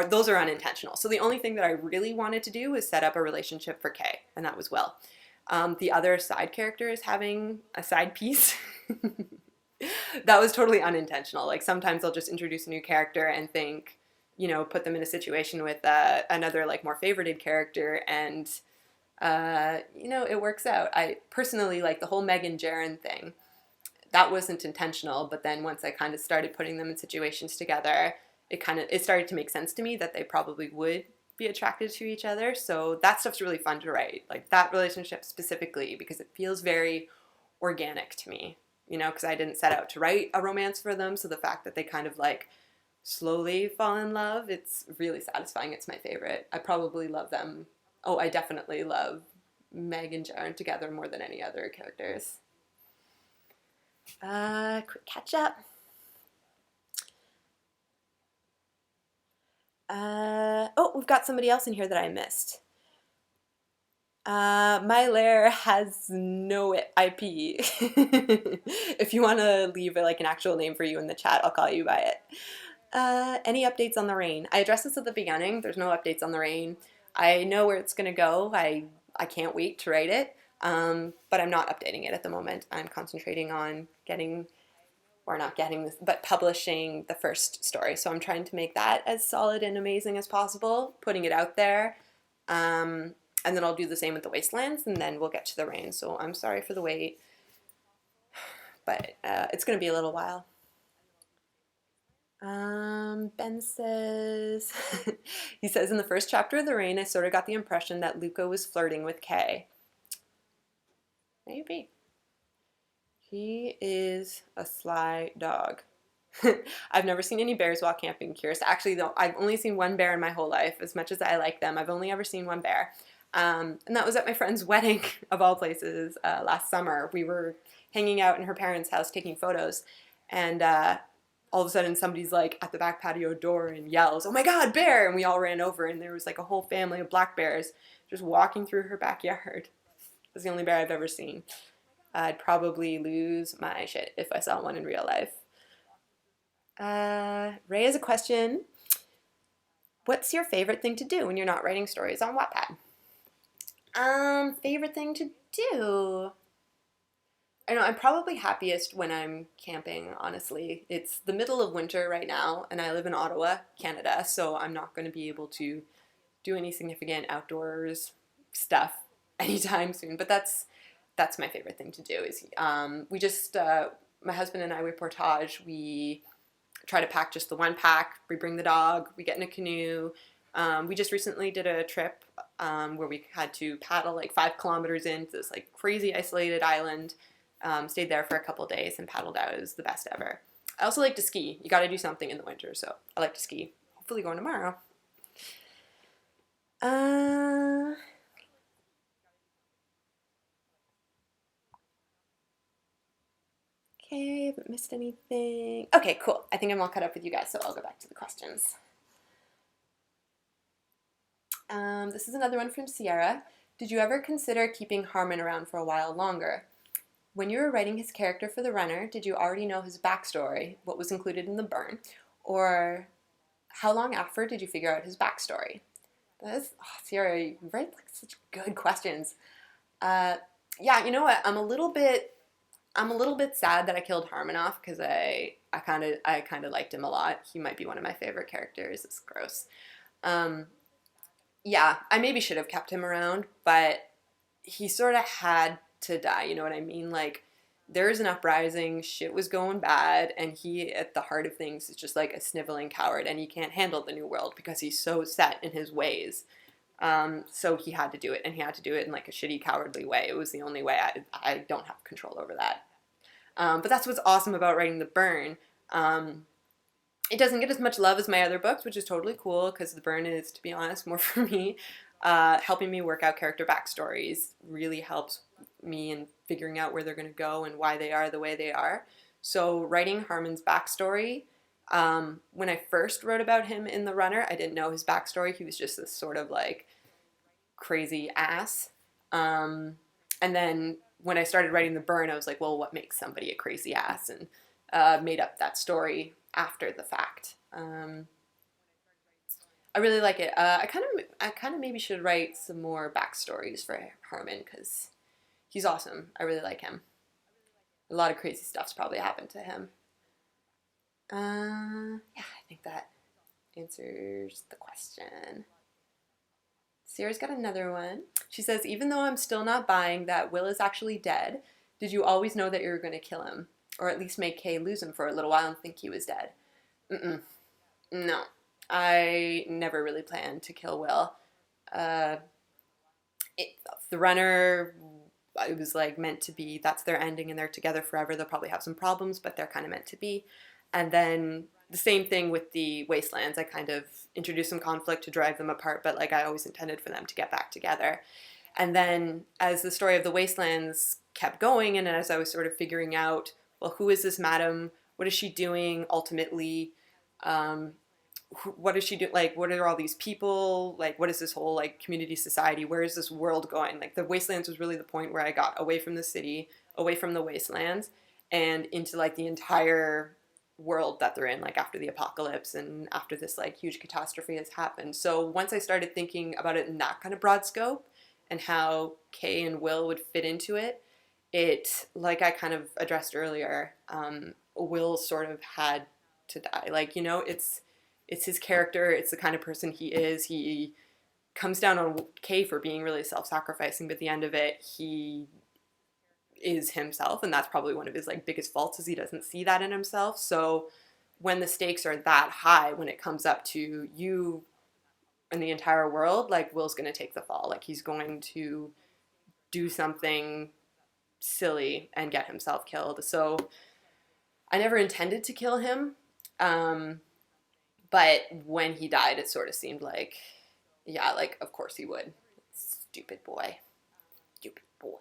those are unintentional. So the only thing that I really wanted to do was set up a relationship for Kay, and that was Will. The other side characters having a side piece that was totally unintentional. Like sometimes I'll just introduce a new character and think, you know, put them in a situation with another like more favorited character, and you know, it works out. I personally like the whole Meg and Jaren thing. That wasn't intentional, but then once I kind of started putting them in situations together, it started to make sense to me that they probably would be attracted to each other. So that stuff's really fun to write, like that relationship specifically, because it feels very organic to me, you know, because I didn't set out to write a romance for them. So the fact that they kind of like slowly fall in love, it's really satisfying. It's my favorite. I probably love them. Oh, I definitely love Meg and Jaren together more than any other characters. Quick catch up. Oh, we've got somebody else in here that I missed. My lair has no IP. If you want to leave like an actual name for you in the chat, I'll call you by it. Any updates on the rain? I addressed this at the beginning. There's no updates on the rain. I know where it's going to go. I can't wait to write it, but I'm not updating it at the moment. I'm concentrating on publishing the first story. So I'm trying to make that as solid and amazing as possible, putting it out there. And then I'll do the same with the Wastelands, and then we'll get to the rain. So I'm sorry for the wait, but it's going to be a little while. Ben says, he says, in the first chapter of The Rain, I sort of got the impression that Luca was flirting with Kay. Maybe. He is a sly dog. I've never seen any bears while camping, Curious. Actually, though, I've only seen one bear in my whole life. As much as I like them, I've only ever seen one bear. And that was at my friend's wedding, of all places, last summer. We were hanging out in her parents' house taking photos, and all of a sudden somebody's like at the back patio door and yells, "Oh my God, bear!" And we all ran over, and there was like a whole family of black bears just walking through her backyard. It's the only bear I've ever seen. I'd probably lose my shit if I saw one in real life. Ray has a question. What's your favorite thing to do when you're not writing stories on Wattpad? Favorite thing to do? I know I'm probably happiest when I'm camping, honestly. It's the middle of winter right now, and I live in Ottawa, Canada, so I'm not going to be able to do any significant outdoors stuff anytime soon. But that's my favorite thing to do. Is we just my husband and I, we portage. We try to pack just the one pack. We bring the dog, we get in a canoe. We just recently did a trip where we had to paddle like 5 kilometers into this like crazy isolated island. Stayed there for a couple days and paddled out. It was the best ever. I also like to ski. You got to do something in the winter, so I like to ski. Hopefully going tomorrow. Okay, I haven't missed anything. Okay, cool. I think I'm all caught up with you guys, so I'll go back to the questions. This is another one from Sierra. Did you ever consider keeping Harmon around for a while longer? When you were writing his character for the runner, did you already know his backstory, what was included in the burn? Or how long after did you figure out his backstory? Sierra, you write like such good questions. Yeah, you know what? I'm a little bit sad that I killed Harmon off because I kind of liked him a lot. He might be one of my favorite characters. It's gross. Yeah, I maybe should have kept him around, but he sort of had to die, you know what I mean? Like, there's an uprising, shit was going bad, and he, at the heart of things, is just like a sniveling coward, and he can't handle the new world because he's so set in his ways. So he had to do it, and he had to do it in like a shitty, cowardly way. It was the only way. I don't have control over that. But that's what's awesome about writing The Burn. It doesn't get as much love as my other books, which is totally cool because The Burn is, to be honest, more for me. Helping me work out character backstories really helps me in figuring out where they're going to go and why they are the way they are. So writing Harmon's backstory, when I first wrote about him in The Runner, I didn't know his backstory. He was just this sort of like crazy ass. And then when I started writing The Burn, I was like, well, what makes somebody a crazy ass? And made up that story after the fact. I really like it. I kind of maybe should write some more backstories for Harmon because he's awesome. I really like him. A lot of crazy stuff's probably happened to him. Yeah, I think that answers the question. Sierra's got another one. She says, even though I'm still not buying that Will is actually dead, did you always know that you were going to kill him? Or at least make Kay lose him for a little while and think he was dead? No. I never really planned to kill Will. The runner, it was like meant to be, that's their ending and they're together forever. They'll probably have some problems, but they're kind of meant to be. And then the same thing with the Wastelands. I kind of introduced some conflict to drive them apart, but like I always intended for them to get back together. And then as the story of the Wastelands kept going and as I was sort of figuring out, well, who is this madam? What is she doing ultimately? What is she doing? Like, what are all these people? Like, what is this whole, like, community society? Where is this world going? Like, the Wastelands was really the point where I got away from the city, away from the Wastelands, and into, like, the entire world that they're in, like, after the apocalypse and after this, like, huge catastrophe has happened. So once I started thinking about it in that kind of broad scope and how Kay and Will would fit into it, like I kind of addressed earlier, Will sort of had to die. Like, you know, it's his character. It's the kind of person he is. He comes down on Kay for being really self-sacrificing, but at the end of it, he is himself, and that's probably one of his like biggest faults is he doesn't see that in himself. So when the stakes are that high, when it comes up to you and the entire world, like Will's going to take the fall. Like he's going to do something silly and get himself killed. So I never intended to kill him. But when he died, it sort of seemed like, yeah, like, of course he would. Stupid boy. Stupid boy.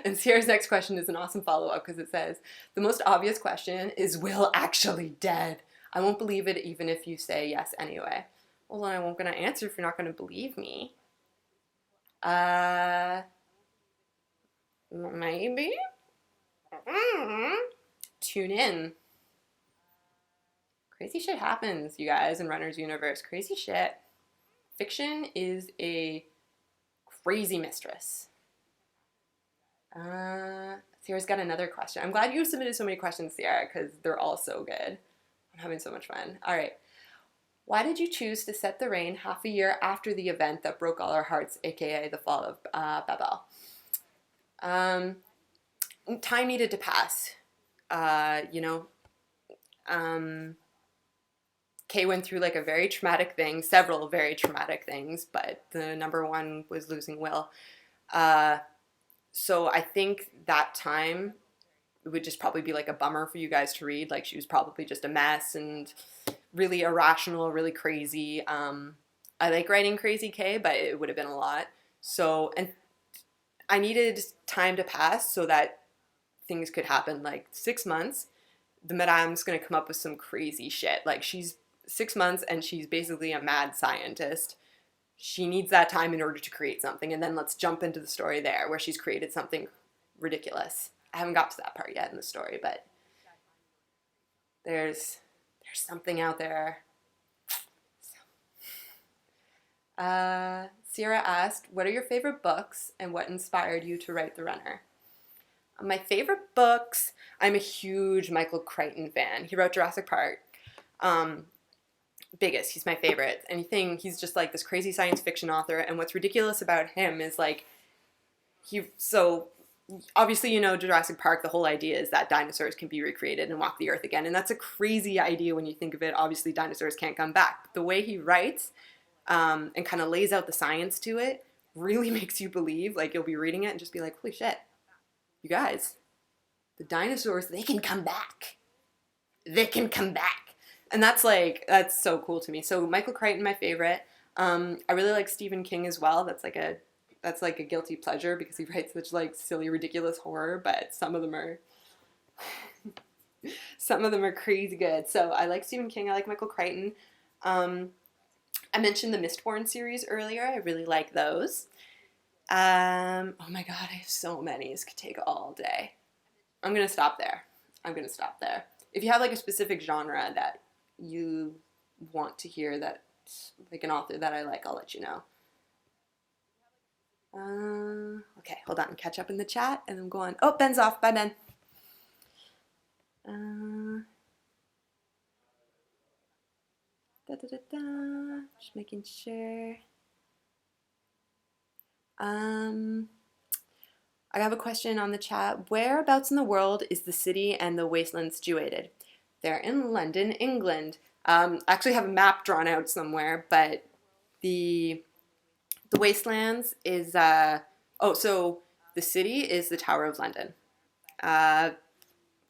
And Sierra's next question is an awesome follow-up because it says, the most obvious question is Will actually dead? I won't believe it even if you say yes anyway. Well, then I won't gonna answer if you're not gonna believe me. Maybe? Tune in. Crazy shit happens, you guys, in Runner's Universe. Crazy shit. Fiction is a crazy mistress. Sierra's got another question. I'm glad you submitted so many questions, Sierra, because they're all so good. I'm having so much fun. All right. Why did you choose to set the reign half a year after the event that broke all our hearts, aka the fall of Babel? Time needed to pass. You know, um, Kay went through like a very traumatic thing, several very traumatic things, but the number one was losing Will. Uh, so I think that time it would just probably be like a bummer for you guys to read. Like she was probably just a mess and really irrational, really crazy. I like writing crazy Kay, but it would have been a lot. So, and I needed time to pass so that things could happen. Like 6 months, the madame's gonna come up with some crazy shit. Like she's 6 months and she's basically a mad scientist. She needs that time in order to create something, and then let's jump into the story there where she's created something ridiculous. I haven't got to that part yet in the story, but there's something out there. Sierra asked, what are your favorite books and what inspired you to write The Runner? My favorite books, I'm a huge Michael Crichton fan. He wrote Jurassic Park. Biggest, he's my favorite. Anything, he's just like this crazy science fiction author, and what's ridiculous about him is like, so obviously, you know, Jurassic Park, the whole idea is that dinosaurs can be recreated and walk the earth again, and that's a crazy idea when you think of it. Obviously, dinosaurs can't come back. But the way he writes and kind of lays out the science to it really makes you believe, like you'll be reading it and just be like, holy shit, you guys, the dinosaurs, they can come back. They can come back. And that's so cool to me. So Michael Crichton, my favorite. I really like Stephen King as well. That's like a guilty pleasure because he writes such like silly, ridiculous horror, but some of them are crazy good. So I like Stephen King. I like Michael Crichton. I mentioned the Mistborn series earlier. I really like those. Oh my god, I have so many. This could take all day. I'm gonna stop there. If you have like a specific genre that you want to hear, that like an author that I like, I'll let you know. Okay, hold on. Catch up in the chat and then go on. Oh, Ben's off. Bye, Ben. Just making sure. I have a question on the chat. Whereabouts in the world is the city and the wasteland situated? They're in London, England. I actually have a map drawn out somewhere, but the wastelands is so the city is the Tower of London.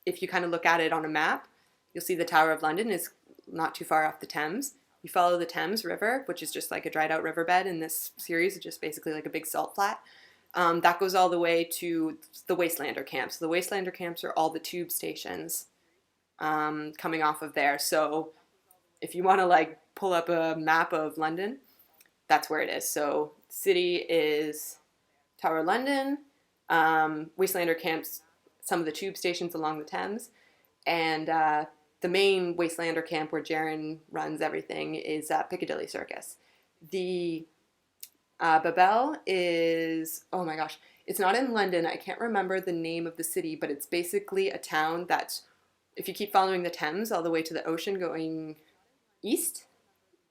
If you kind of look at it on a map, you'll see the Tower of London is not too far off the Thames. You follow the Thames River, which is just like a dried out riverbed in this series. It's just basically like a big salt flat. That goes all the way to the Wastelander camps. The Wastelander camps are all the tube stations coming off of there. So if you want to like pull up a map of London, that's where it is. So city is Tower of London, Wastelander camps, some of the tube stations along the Thames, and the main Wastelander camp where Jaren runs everything is Piccadilly Circus. The Babel is, oh my gosh, it's not in London. I can't remember the name of the city, but it's basically a town that's, if you keep following the Thames all the way to the ocean going east,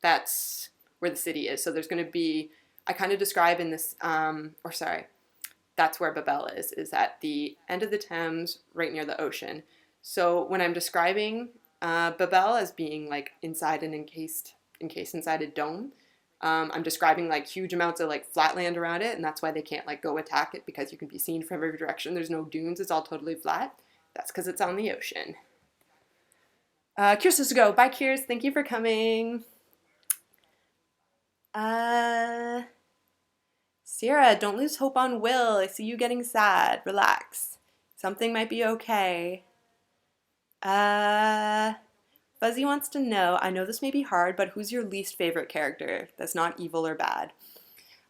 that's where the city is. So there's going to be, I kind of describe in this, that's where Babel is at the end of the Thames, right near the ocean. So when I'm describing Babel as being like inside an encased inside a dome, I'm describing like huge amounts of like flat land around it, and that's why they can't like go attack it, because you can be seen from every direction. There's no dunes, it's all totally flat. That's because it's on the ocean. Kier's supposed to go. Bye, Kiers. Thank you for coming. Sierra, don't lose hope on Will. I see you getting sad. Relax. Something might be okay. Fuzzy wants to know, I know this may be hard, but who's your least favorite character that's not evil or bad?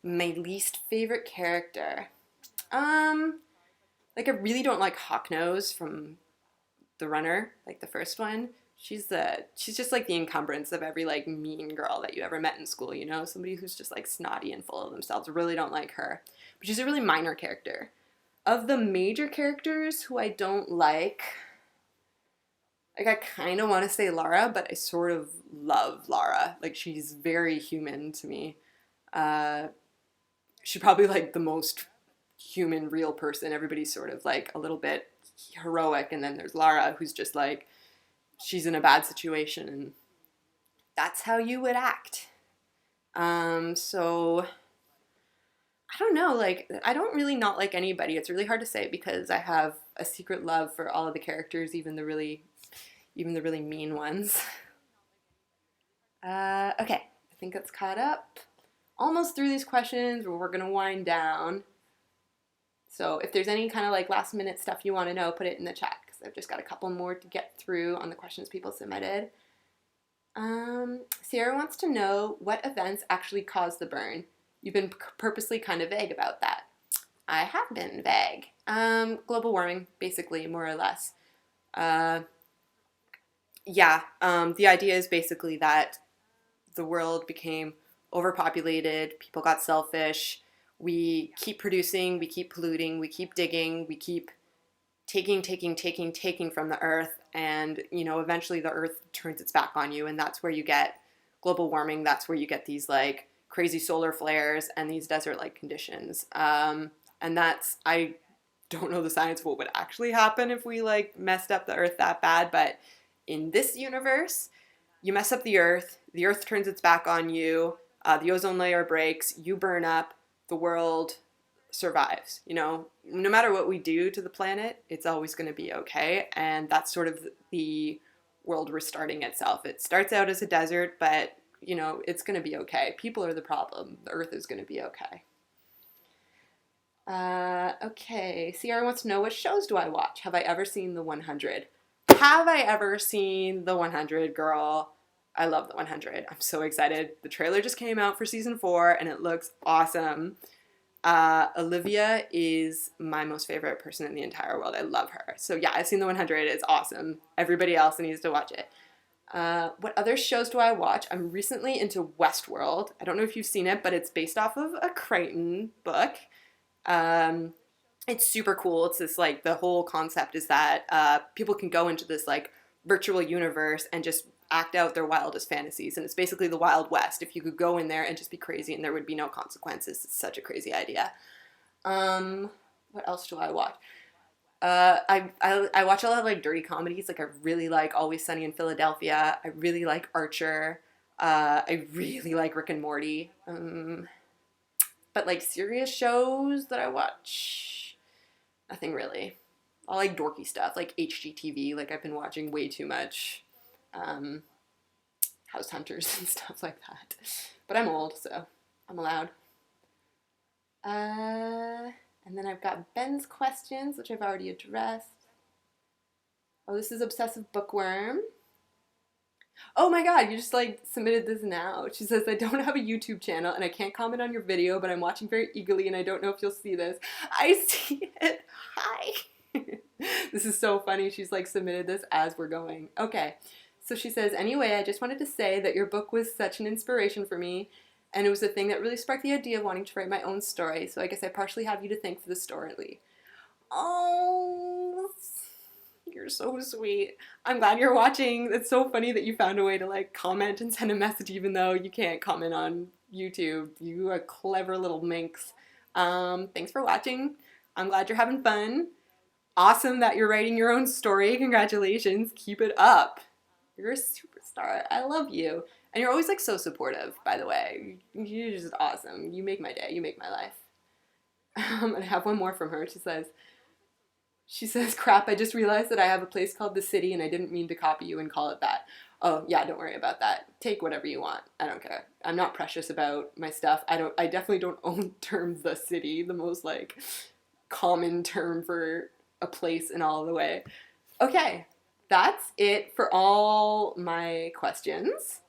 My least favorite character. Like I really don't like Hawknose from The Runner, like the first one. She's just like the encumbrance of every like mean girl that you ever met in school, you know? Somebody who's just like snotty and full of themselves. I really don't like her. But she's a really minor character. Of the major characters who I don't like I kind of want to say Lara, but I sort of love Lara. Like she's very human to me. She's probably like the most human, real person. Everybody's sort of like a little bit heroic, and then there's Lara, who's just like, she's in a bad situation, and that's how you would act. So I don't know, like, I don't really not like anybody. It's really hard to say because I have a secret love for all of the characters, even the really mean ones. Okay, I think that's caught up. Almost through these questions, but we're gonna wind down. So if there's any kind of like last minute stuff you want to know, put it in the chat because I've just got a couple more to get through on the questions people submitted. Sierra wants to know what events actually caused the burn. You've been purposely kind of vague about that. I have been vague. Global warming, basically, more or less. The idea is basically that the world became overpopulated, people got selfish, we keep producing, we keep polluting, we keep digging, we keep taking from the earth, and eventually the earth turns its back on you, and that's where you get global warming. That's where you get these like crazy solar flares and these desert-like conditions. And I don't know the science of what would actually happen if we like messed up the earth that bad, but in this universe, you mess up the earth turns its back on you, the ozone layer breaks, you burn up, the world survives. No matter what we do to the planet, it's always going to be okay. And that's sort of the world restarting itself. It starts out as a desert, but it's going to be okay. People are the problem. The earth is going to be okay. Okay, Sierra wants to know, what shows do I watch? Have I ever seen The 100? Have I ever seen The 100, girl? I love The 100. I'm so excited. The trailer just came out for season 4 and it looks awesome. Olivia is my most favorite person in the entire world. I love her. So yeah, I've seen The 100. It's awesome. Everybody else needs to watch it. What other shows do I watch? I'm recently into Westworld. I don't know if you've seen it, but it's based off of a Crichton book. It's super cool. It's this like, the whole concept is that people can go into this like virtual universe and just act out their wildest fantasies, and it's basically the Wild West. If you could go in there and just be crazy and there would be no consequences. It's such a crazy idea. What else do I watch? I watch a lot of like dirty comedies. Like I really like Always Sunny in Philadelphia. I really like Archer. I really like Rick and Morty. But like serious shows that I watch, nothing really. I like dorky stuff like HGTV. Like I've been watching way too much House Hunters and stuff like that. But I'm old, so I'm allowed. And then I've got Ben's questions, which I've already addressed. Oh, this is Obsessive Bookworm. Oh my god, you just like submitted this now. She says, I don't have a YouTube channel and I can't comment on your video, but I'm watching very eagerly and I don't know if you'll see this. I see it. Hi. This is so funny. She's like submitted this as we're going. Okay. So she says, anyway, I just wanted to say that your book was such an inspiration for me, and it was the thing that really sparked the idea of wanting to write my own story, so I guess I partially have you to thank for the story. Oh, you're so sweet. I'm glad you're watching. It's so funny that you found a way to like comment and send a message even though you can't comment on YouTube. You are clever little minx. Thanks for watching. I'm glad you're having fun. Awesome that you're writing your own story. Congratulations. Keep it up. You're a superstar. I love you. And you're always like so supportive, by the way. You're just awesome. You make my day. You make my life. And I have one more from her. She says, crap, I just realized that I have a place called The City and I didn't mean to copy you and call it that. Oh, yeah, don't worry about that. Take whatever you want. I don't care. I'm not precious about my stuff. I definitely don't own the term The City, the most like common term for a place in all the way. Okay. That's it for all my questions.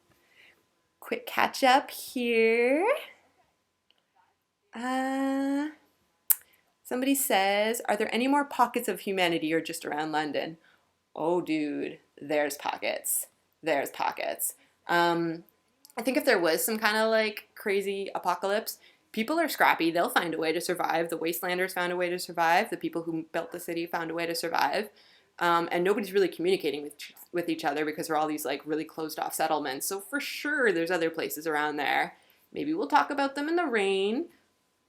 Quick catch up here. Somebody says, are there any more pockets of humanity or just around London? Oh, dude, there's pockets. There's pockets. I think if there was some kind of like crazy apocalypse, people are scrappy. They'll find a way to survive. The Wastelanders found a way to survive. The people who built the city found a way to survive. And nobody's really communicating with each other because there are all these like really closed off settlements. So for sure there's other places around there. Maybe we'll talk about them in the rain.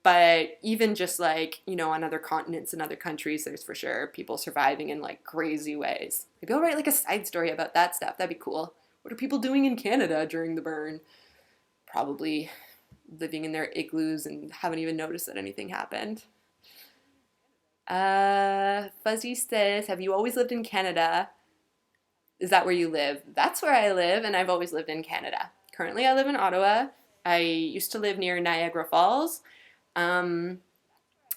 But even just like, you know, on other continents and other countries, there's for sure people surviving in like crazy ways. Maybe I'll write like a side story about that stuff. That'd be cool. What are people doing in Canada during the burn? Probably living in their igloos and haven't even noticed that anything happened. Fuzzy says, have you always lived in Canada? Is that where you live? That's where I live, and I've always lived in Canada. Currently, I live in Ottawa. I used to live near Niagara Falls. Um,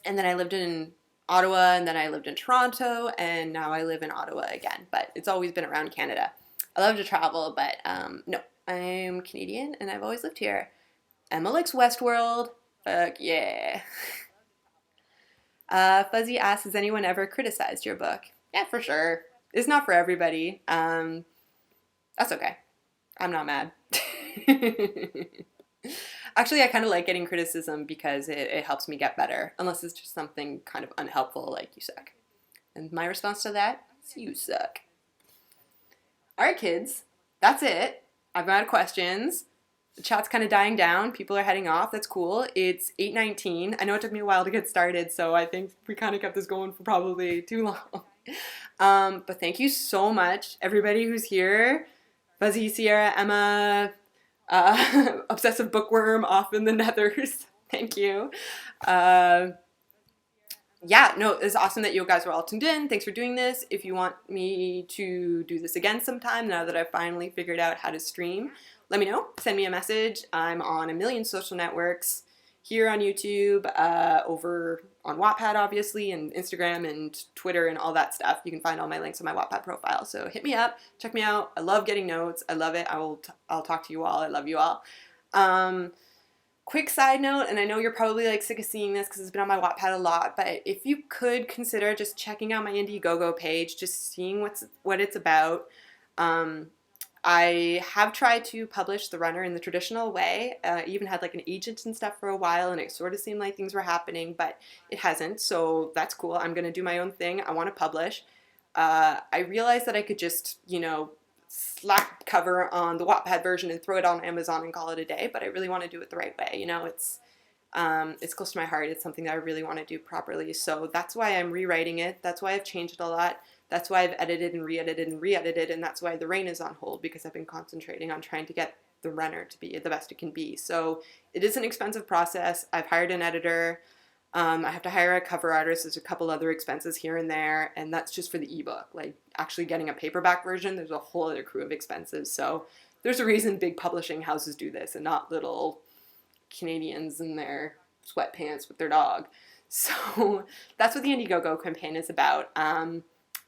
and then I lived in Ottawa, and then I lived in Toronto, and now I live in Ottawa again. But it's always been around Canada. I love to travel, but no, I'm Canadian, and I've always lived here. Emma likes Westworld. Fuck yeah. Fuzzy asks, has anyone ever criticized your book? Yeah, for sure. It's not for everybody. That's okay. I'm not mad. Actually, I kind of like getting criticism because it helps me get better, unless it's just something kind of unhelpful, like you suck. And my response to that is you suck. All right, kids, that's it. I've got questions. The chat's kind of dying down. People are heading off. That's cool. It's 8:19. I know it took me a while to get started, so I think we kind of kept this going for probably too long. But thank you so much, everybody who's here. Fuzzy, Sierra, Emma, obsessive bookworm off in the nethers. Thank you. Yeah, no, it's awesome that you guys were all tuned in. Thanks for doing this. If you want me to do this again sometime, now that I've finally figured out how to stream, let me know. Send me a message. I'm on a million social networks, here on YouTube, over on Wattpad, obviously, and Instagram and Twitter and all that stuff. You can find all my links on my Wattpad profile. So hit me up, check me out. I love getting notes. I love it. I'll talk to you all. I love you all. Quick side note, and I know you're probably like sick of seeing this because it's been on my Wattpad a lot, but if you could consider just checking out my Indiegogo page, just seeing what it's about. I have tried to publish The Runner in the traditional way. I even had like an agent and stuff for a while, and it sort of seemed like things were happening, but it hasn't, so that's cool. I'm going to do my own thing. I want to publish. I realized that I could just, you know, slap cover on the Wattpad version and throw it on Amazon and call it a day, but I really want to do it the right way. You know, it's close to my heart. It's something that I really want to do properly. So that's why I'm rewriting it. That's why I've changed it a lot. That's why I've edited and re-edited and re-edited, and that's why The Rain is on hold, because I've been concentrating on trying to get The Runner to be the best it can be. So it is an expensive process. I've hired an editor. I have to hire a cover artist. There's a couple other expenses here and there, and that's just for the ebook. Like actually getting a paperback version, there's a whole other crew of expenses. So there's a reason big publishing houses do this and not little Canadians in their sweatpants with their dog. So that's what the Indiegogo campaign is about.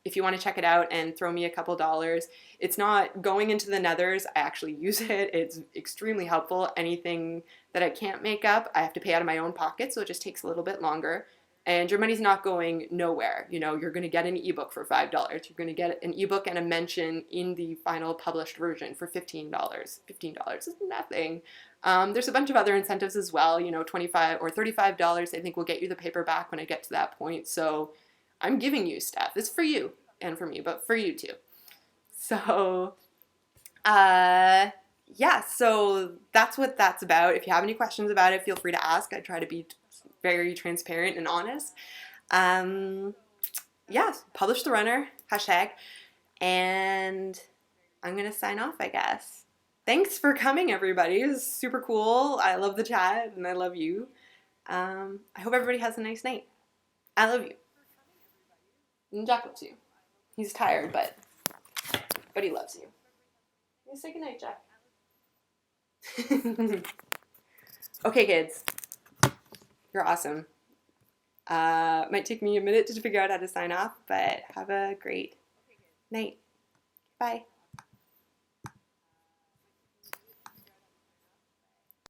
If you want to check it out and throw me a couple dollars, it's not going into the nethers. I actually use it. It's extremely helpful. Anything that I can't make up, I have to pay out of my own pocket, so it just takes a little bit longer. And your money's not going nowhere. You know, you're going to get an ebook for $5. You're going to get an ebook and a mention in the final published version for $15. $15 is nothing. There's a bunch of other incentives as well. You know, $25 or $35, I think will get you the paperback when I get to that point. So I'm giving you stuff. It's for you and for me, but for you too. So, yeah, so that's what that's about. If you have any questions about it, feel free to ask. I try to be very transparent and honest. Yeah, publish The Runner, hashtag, and I'm going to sign off, I guess. Thanks for coming, everybody. It was super cool. I love the chat, and I love you. I hope everybody has a nice night. I love you. And Jack loves you. He's tired, but he loves you. You say goodnight, Jack. Okay, kids. You're awesome. Might take me a minute to figure out how to sign off, but have a great night. Bye.